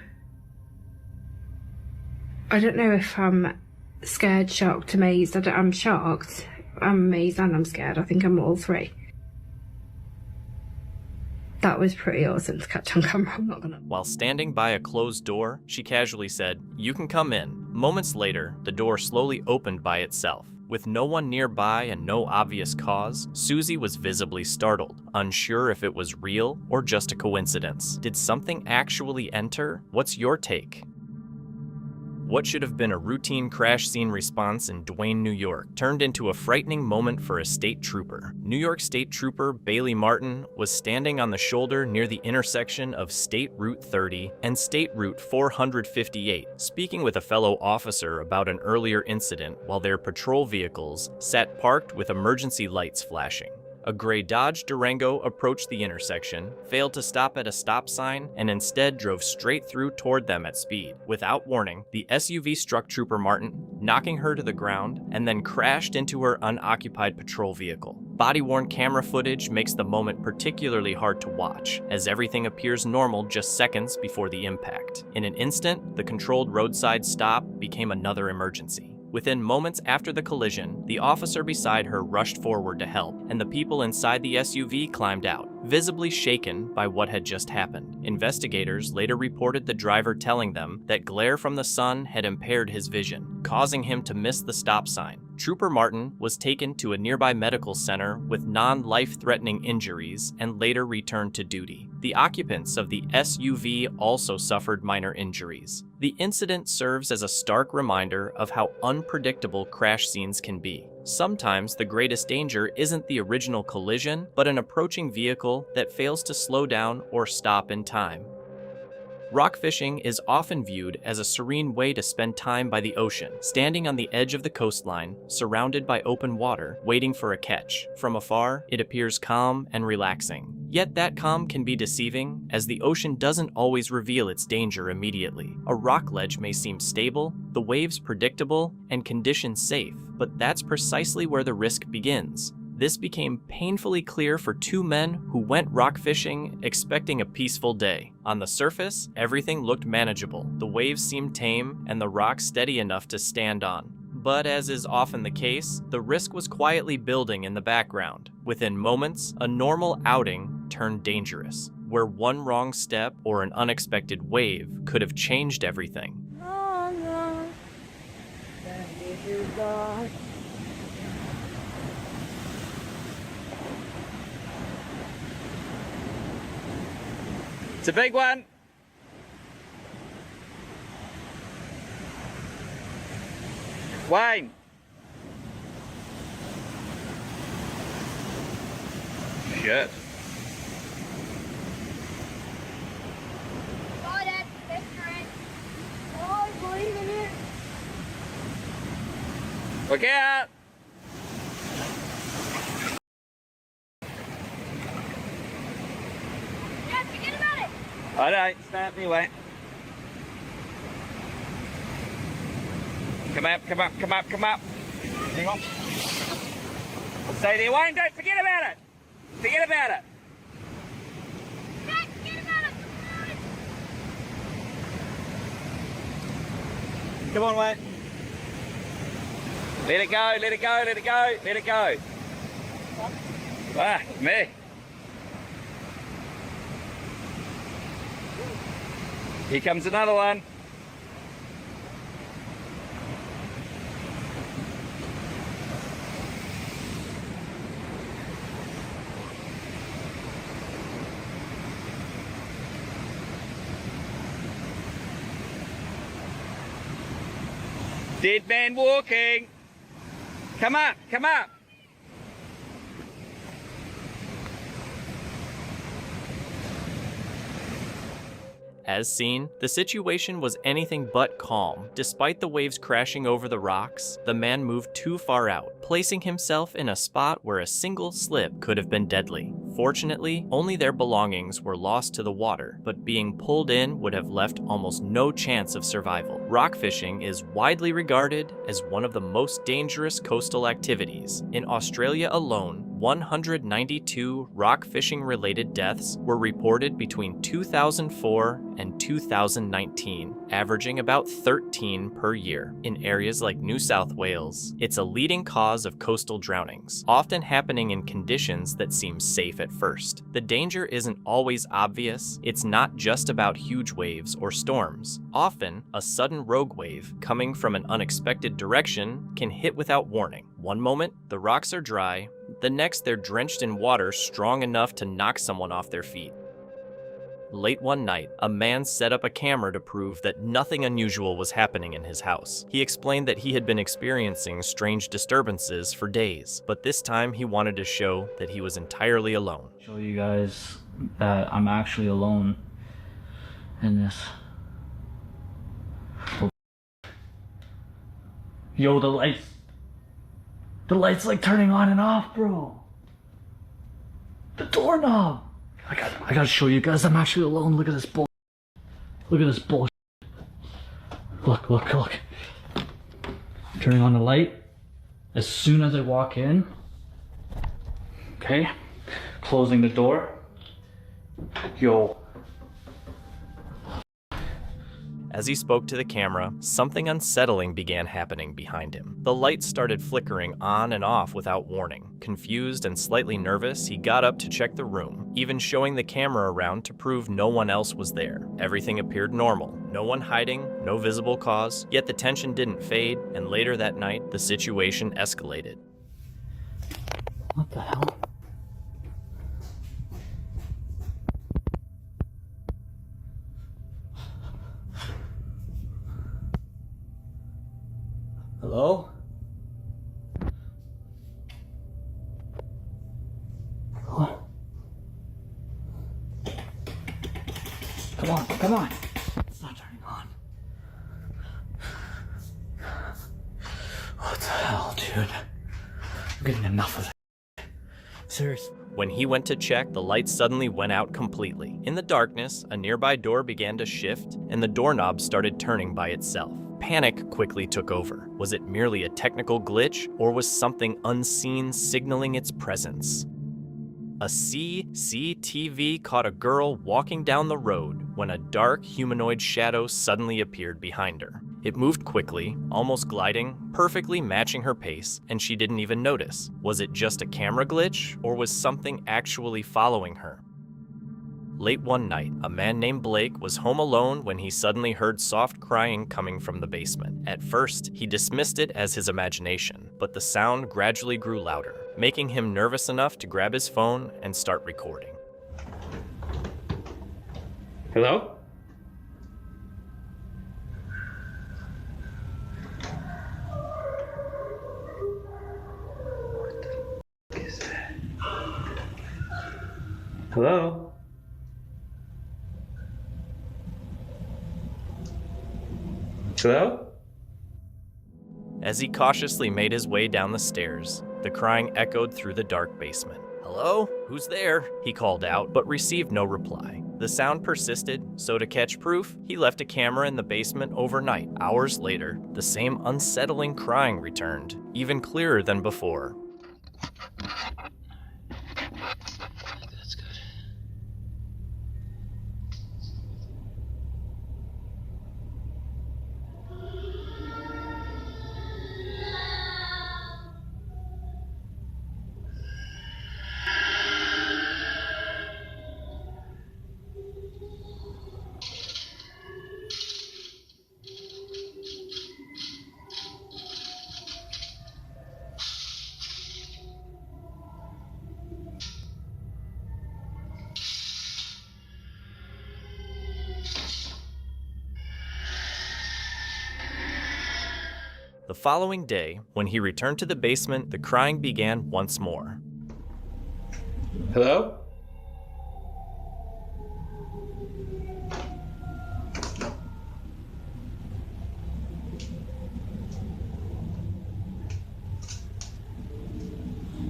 I don't know if I'm scared, shocked, amazed. I'm shocked. I'm amazed and I'm scared. I think I'm all three. That was pretty awesome to catch on camera, I'm not gonna.
While standing by a closed door, she casually said, "You can come in." Moments later, the door slowly opened by itself. With no one nearby and no obvious cause, Susie was visibly startled, unsure if it was real or just a coincidence. Did something actually enter? What's your take? What should have been a routine crash scene response in Duane, New York, turned into a frightening moment for a state trooper. New York State Trooper Bailey Martin was standing on the shoulder near the intersection of State Route 30 and State Route 458, speaking with a fellow officer about an earlier incident while their patrol vehicles sat parked with emergency lights flashing. A gray Dodge Durango approached the intersection, failed to stop at a stop sign, and instead drove straight through toward them at speed. Without warning, the SUV struck Trooper Martin, knocking her to the ground, and then crashed into her unoccupied patrol vehicle. Body-worn camera footage makes the moment particularly hard to watch, as everything appears normal just seconds before the impact. In an instant, the controlled roadside stop became another emergency. Within moments after the collision, the officer beside her rushed forward to help, and the people inside the SUV climbed out, visibly shaken by what had just happened. Investigators later reported the driver telling them that glare from the sun had impaired his vision, causing him to miss the stop sign. Trooper Martin was taken to a nearby medical center with non-life-threatening injuries and later returned to duty. The occupants of the SUV also suffered minor injuries. The incident serves as a stark reminder of how unpredictable crash scenes can be. Sometimes the greatest danger isn't the original collision, but an approaching vehicle that fails to slow down or stop in time. Rock fishing is often viewed as a serene way to spend time by the ocean, standing on the edge of the coastline, surrounded by open water, waiting for a catch. From afar, it appears calm and relaxing. Yet that calm can be deceiving, as the ocean doesn't always reveal its danger immediately. A rock ledge may seem stable, the waves predictable, and conditions safe, but that's precisely where the risk begins. This became painfully clear for two men who went rock fishing expecting a peaceful day. On the surface, everything looked manageable. The waves seemed tame and the rocks steady enough to stand on. But as is often the case, the risk was quietly building in the background. Within moments, a normal outing turned dangerous, where one wrong step or an unexpected wave could have changed everything.
It's a big one. Wayne. Shit.
Got it. Victory. Oh, I believe in it.
Look out. I don't, stand anyway. Come up, come up, come up, come up. Hang on. Stay there, Wayne, don't forget about it. Forget about it.
Dad, forget about it.
Come on, Wayne. Let it go, let it go, let it go, let it go. Ah, me. Here comes another one. Dead man walking. Come up, come up.
As seen, the situation was anything but calm. Despite the waves crashing over the rocks, the man moved too far out, placing himself in a spot where a single slip could have been deadly. Fortunately, only their belongings were lost to the water, but being pulled in would have left almost no chance of survival. Rock fishing is widely regarded as one of the most dangerous coastal activities. In Australia alone, 192 rock fishing related deaths were reported between 2004 and 2019, averaging about 13 per year. In areas like New South Wales, it's a leading cause of coastal drownings, often happening in conditions that seem safe at first. The danger isn't always obvious. It's not just about huge waves or storms. Often, a sudden rogue wave coming from an unexpected direction can hit without warning. One moment, the rocks are dry. The next, they're drenched in water strong enough to knock someone off their feet. Late one night, a man set up a camera to prove that nothing unusual was happening in his house. He explained that he had been experiencing strange disturbances for days, but this time he wanted to show that he was entirely alone.
Show you guys that I'm actually alone in this. Yo, the light's like turning on and off, bro. The doorknob. I gotta show you guys I'm actually alone. Look at this bull. Look at this bullshit. Look. Turning on the light as soon as I walk in. Okay. Closing the door. Yo.
As he spoke to the camera, something unsettling began happening behind him. The lights started flickering on and off without warning. Confused and slightly nervous, he got up to check the room, even showing the camera around to prove no one else was there. Everything appeared normal. No one hiding, no visible cause, yet the tension didn't fade, and later that night, the situation escalated.
What the hell? Hello? What? Come on. It's not turning on. What the hell, dude? I'm getting enough of it. Seriously.
When he went to check, the lights suddenly went out completely. In the darkness, a nearby door began to shift, and the doorknob started turning by itself. Panic quickly took over. Was it merely a technical glitch, or was something unseen signaling its presence? A CCTV caught a girl walking down the road when a dark humanoid shadow suddenly appeared behind her. It moved quickly, almost gliding, perfectly matching her pace, and she didn't even notice. Was it just a camera glitch, or was something actually following her? Late one night, a man named Blake was home alone when he suddenly heard soft crying coming from the basement. At first, he dismissed it as his imagination, but the sound gradually grew louder, making him nervous enough to grab his phone and start recording.
Hello? What is that? Hello? Hello?
As he cautiously made his way down the stairs, the crying echoed through the dark basement. "Hello? Who's there?" he called out, but received no reply. The sound persisted, so to catch proof, he left a camera in the basement overnight. Hours later, the same unsettling crying returned, even clearer than before.
That's good.
The following day, when he returned to the basement, the crying began once more.
Hello?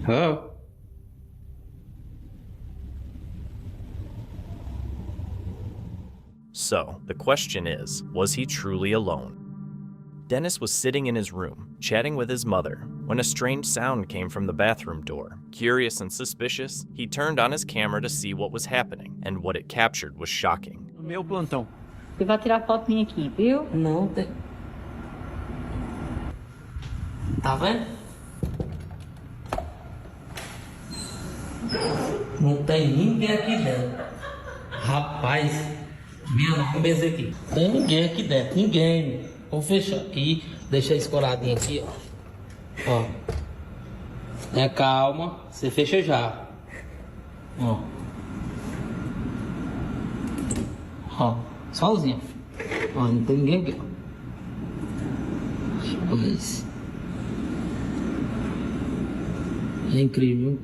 Hello?
So, the question is, was he truly alone? Dennis was sitting in his room, chatting with his mother, when a strange sound came from the bathroom door. Curious and suspicious, he turned on his camera to see what was happening, and what it captured was shocking.
Meu plantão.
Você vai tirar foto minha aqui, viu?
Não tem. Tá vendo? Não tem ninguém aqui dentro. Rapaz, minha não benzer aqui. Tem ninguém aqui dentro, ninguém. Vamos fechar aqui, deixar escoradinho aqui, ó. Ó. É calma, você fecha já. Ó. Ó, sozinho. Ó, não tem ninguém aqui, ó. Mas... é incrível.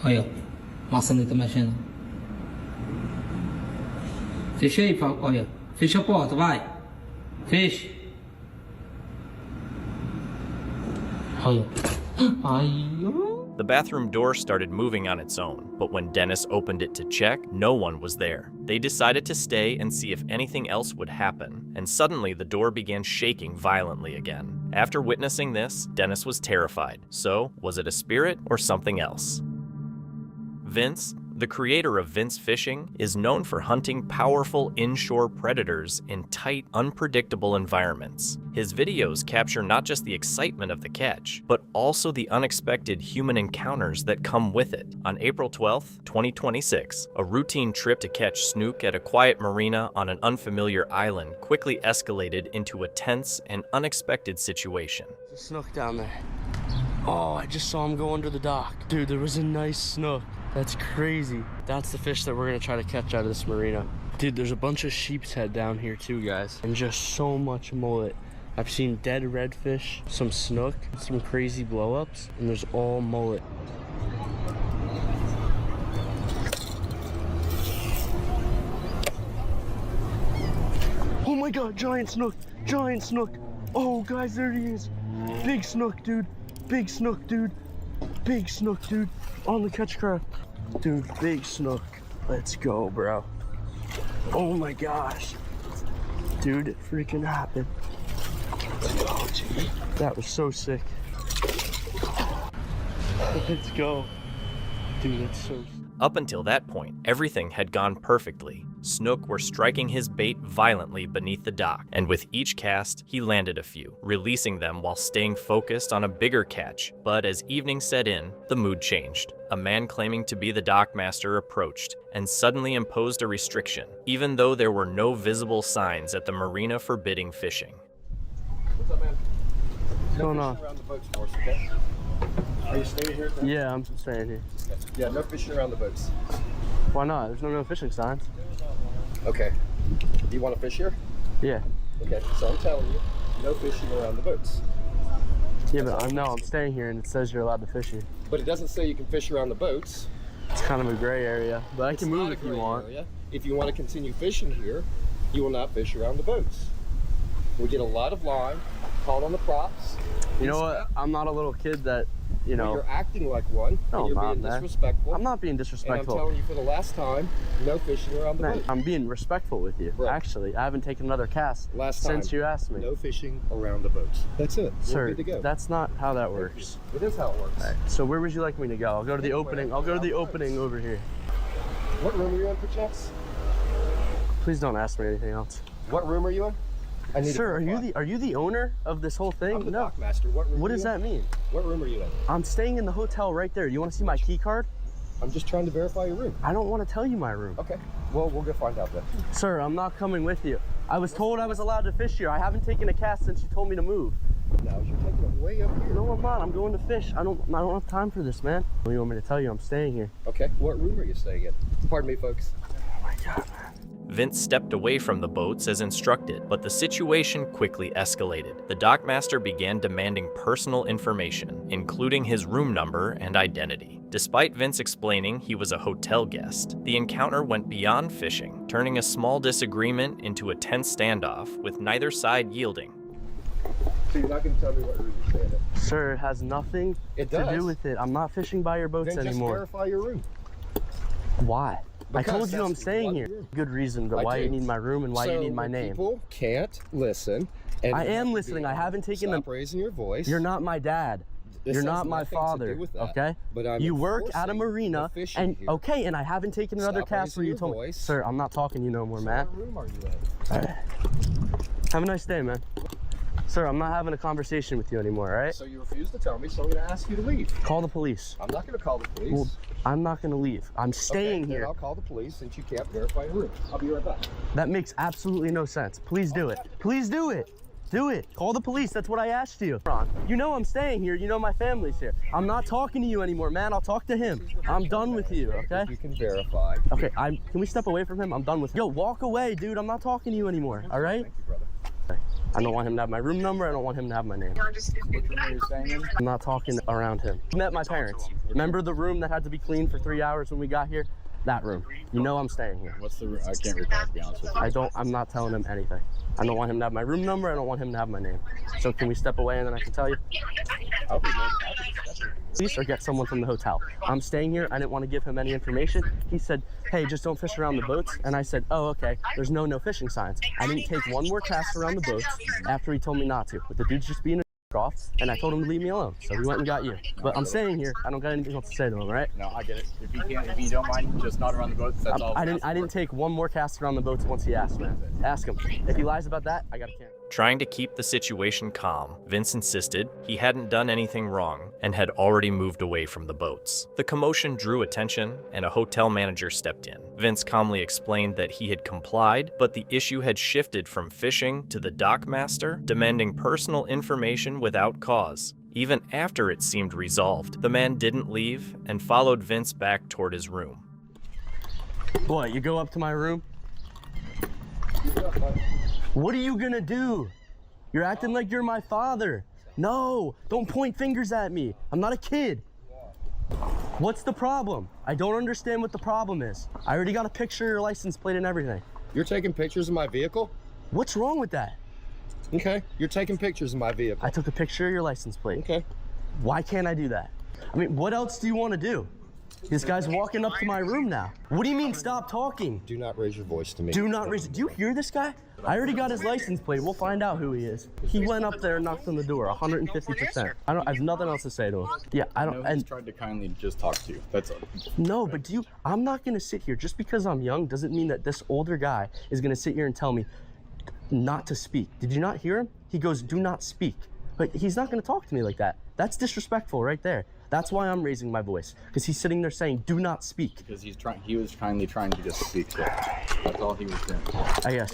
Olha, ó. Maçaneta mexendo. Fecha aí, olha. Fecha a porta, vai. Fecha.
The bathroom door started moving on its own, but when Dennis opened it to check, no one was there. They decided to stay and see if anything else would happen, and suddenly the door began shaking violently again. After witnessing this, Dennis was terrified. So, was it a spirit or something else? Vince, The creator of Vince Fishing is known for hunting powerful inshore predators in tight, unpredictable environments. His videos capture not just the excitement of the catch, but also the unexpected human encounters that come with it. On April 12, 2026, a routine trip to catch snook at a quiet marina on an unfamiliar island quickly escalated into a tense and unexpected situation.
There's a snook down there. Oh, I just saw him go under the dock. Dude, there was a nice snook. That's crazy. That's the fish that we're gonna try to catch out of this marina. Dude, there's a bunch of sheep's head down here too, guys. And just so much mullet. I've seen dead redfish, some snook, some crazy blow-ups, and there's all mullet. Oh my God, giant snook, giant snook. Oh guys, there he is. Big snook, dude. Big snook, dude. Big snook, dude. On the catch craft. Dude, big snook. Let's go, bro. Oh my gosh. Dude, it freaking happened. Let's go, dude. That was so sick. Let's go. Dude, that's so sick.
Up until that point, everything had gone perfectly. Snook were striking his bait violently beneath the dock, and with each cast, he landed a few, releasing them while staying focused on a bigger catch. But as evening set in, the mood changed. A man claiming to be the dockmaster approached and suddenly imposed a restriction, even though there were no visible signs at the marina forbidding fishing.
What's up, man?
What's going on?
Around the boats for us, okay? Are you staying here?
Yeah, I'm staying here.
Yeah, no fishing around the boats.
Why not? There's no fishing signs.
Okay. Do you want to fish here?
Yeah.
Okay, so I'm telling you, no fishing around the boats.
Yeah, but I'm staying here and it says you're allowed to fish here.
But it doesn't say you can fish around the boats.
It's kind of a gray area, but I can move if you want.
Area. If you want to continue fishing here, you will not fish around the boats. We get a lot of line caught on the props.
You know what? I'm not a little kid that, you know.
Well, you're acting like one.
No,
and you're
I'm
being
not, man.
disrespectful.
I'm not being disrespectful.
And I'm telling you for the last time, no fishing around the boat.
I'm being respectful with you.
Right.
Actually, I haven't taken another cast since you asked me.
No fishing around the boats. That's it.
Sir,
we're good to go.
that's not how that works.
It is how it works.
All right. So where would you like me to go? I'll go to the opening. I'll go to the opening over here.
What room are you in, perchance?
Please don't ask me anything else.
What room are you in?
Sir, are you the owner of this whole thing?
I'm the
No.
dockmaster. What room
What
are
does
you
that
in?
mean?
What room are you in?
I'm staying in the hotel right there. Do you want to see my key card?
I'm just trying to verify your room.
I don't want to tell you my room.
Okay. Well, we'll go find out then.
Sir, I'm not coming with you. I was told I was allowed to fish here. I haven't taken a cast since you told me to move.
Now you're taking it way up here.
No, I'm not. I'm going to fish. I don't have time for this, man. What do you want me to tell you? I'm staying here.
Okay. What room are you staying in? Pardon me, folks.
Oh my God, man.
Vince stepped away from the boats as instructed, but the situation quickly escalated. The dockmaster began demanding personal information, including his room number and identity. Despite Vince explaining he was a hotel guest, the encounter went beyond fishing, turning a small disagreement into a tense standoff, with neither side yielding.
So you're not going to tell me what room you're staying in?
Sir, it has nothing to do with it. I'm not fishing by your boats
then
anymore.
Just verify your room.
Why?
Because
I told you I'm staying here. Good reason, but why you need my room and why you need my name.
People can't listen. And
I am listening. I haven't taken
Stop raising your voice.
You're not my dad. You're not my father. Okay?
But
you work at a marina, and and I haven't taken another cast where you told me. Sir, I'm not talking to you no more, man.
What room are you in?
Have a nice day, man. Sir, I'm not having a conversation with you anymore, all right?
So you refuse to tell me, so I'm going to ask you to leave.
Call the police.
I'm not going to call the police.
Well, I'm not going to leave. I'm staying here.
Then I'll call the police since you can't verify your room. I'll be right back.
That makes absolutely no sense. Please do it. Please do it. Do it. Call the police. That's what I asked you. You know I'm staying here. You know my family's here. I'm not talking to you anymore, man. I'll talk to him. I'm done with you, okay?
You can verify.
Okay, can we step away from him? I'm done with him. Yo, walk away, dude. I'm not talking to you anymore, all right?
Thank you, brother.
I don't want him to have my room number. I don't want him to have my name. I'm not talking around him. You met my parents. Remember the room that had to be cleaned for 3 hours when we got here? That room. You know I'm staying here.
What's the room? I can't recall, to be honest with you.
I'm not telling him anything. I don't want him to have my room number. I don't want him to have my name. So can we step away and then I can tell you?
I'll be more than happy to step in.
Police or get someone from the hotel. I'm staying here. I didn't want to give him any information. He said, hey, just don't fish around the boats. And I said, oh, okay. There's no fishing signs. I didn't take one more cast around the boats after he told me not to. But the dude's just being off, and I told him to leave me alone. So he went and got you. But I'm staying here. I don't got anything else to say to him, right?
No, I get it. If you don't mind, just not around the boats. That's all.
I didn't take one more cast around the boats once he asked me. Ask him. If he lies about that, I got to cancel.
Trying to keep the situation calm, Vince insisted he hadn't done anything wrong and had already moved away from the boats. The commotion drew attention, and a hotel manager stepped in. Vince calmly explained that he had complied, but the issue had shifted from fishing to the dockmaster demanding personal information without cause. Even after it seemed resolved, the man didn't leave and followed Vince back toward his room.
What, you go up to my room? What are you gonna do? You're acting like you're my father. No, don't point fingers at me. I'm not a kid. What's the problem? I don't understand what the problem is. I already got a picture of your license plate and everything.
You're taking pictures of my vehicle?
What's wrong with that?
Okay, you're taking pictures of my vehicle.
I took a picture of your license plate.
Okay.
Why can't I do that? I mean, what else do you want to do? This guy's walking up to my room now. What do you mean stop talking?
Do not raise your voice to me.
Do not raise. Do you hear this guy? I already got his license plate. We'll find out who he is. He went up there and knocked on the door, 150%. I have nothing else to say to him. Yeah, I don't.
He's tried to kindly just talk to you. That's all.
No, but I'm not gonna sit here. Just because I'm young doesn't mean that this older guy is gonna sit here and tell me not to speak. Did you not hear him? He goes, do not speak. But he's not gonna talk to me like that. That's disrespectful right there. That's why I'm raising my voice, because he's sitting there saying, do not speak.
Because he was kindly trying to just speak. So that's all he was doing.
I guess.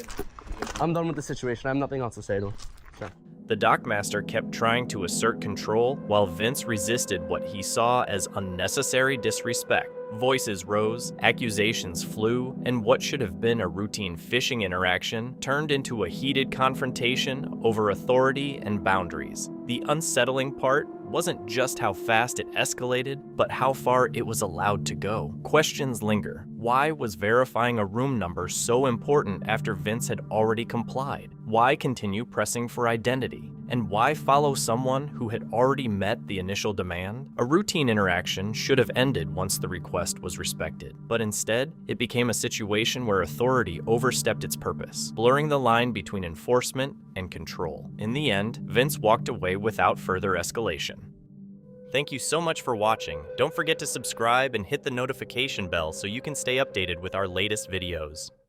I'm done with the situation. I have nothing else to say to him. Sure.
The dockmaster kept trying to assert control while Vince resisted what he saw as unnecessary disrespect. Voices rose, accusations flew, and what should have been a routine fishing interaction turned into a heated confrontation over authority and boundaries. The unsettling part wasn't just how fast it escalated, but how far it was allowed to go. Questions linger. Why was verifying a room number so important after Vince had already complied? Why continue pressing for identity? And why follow someone who had already met the initial demand? A routine interaction should have ended once the request was respected, but instead, it became a situation where authority overstepped its purpose, blurring the line between enforcement and control. In the end, Vince walked away without further escalation. Thank you so much for watching. Don't forget to subscribe and hit the notification bell so you can stay updated with our latest videos.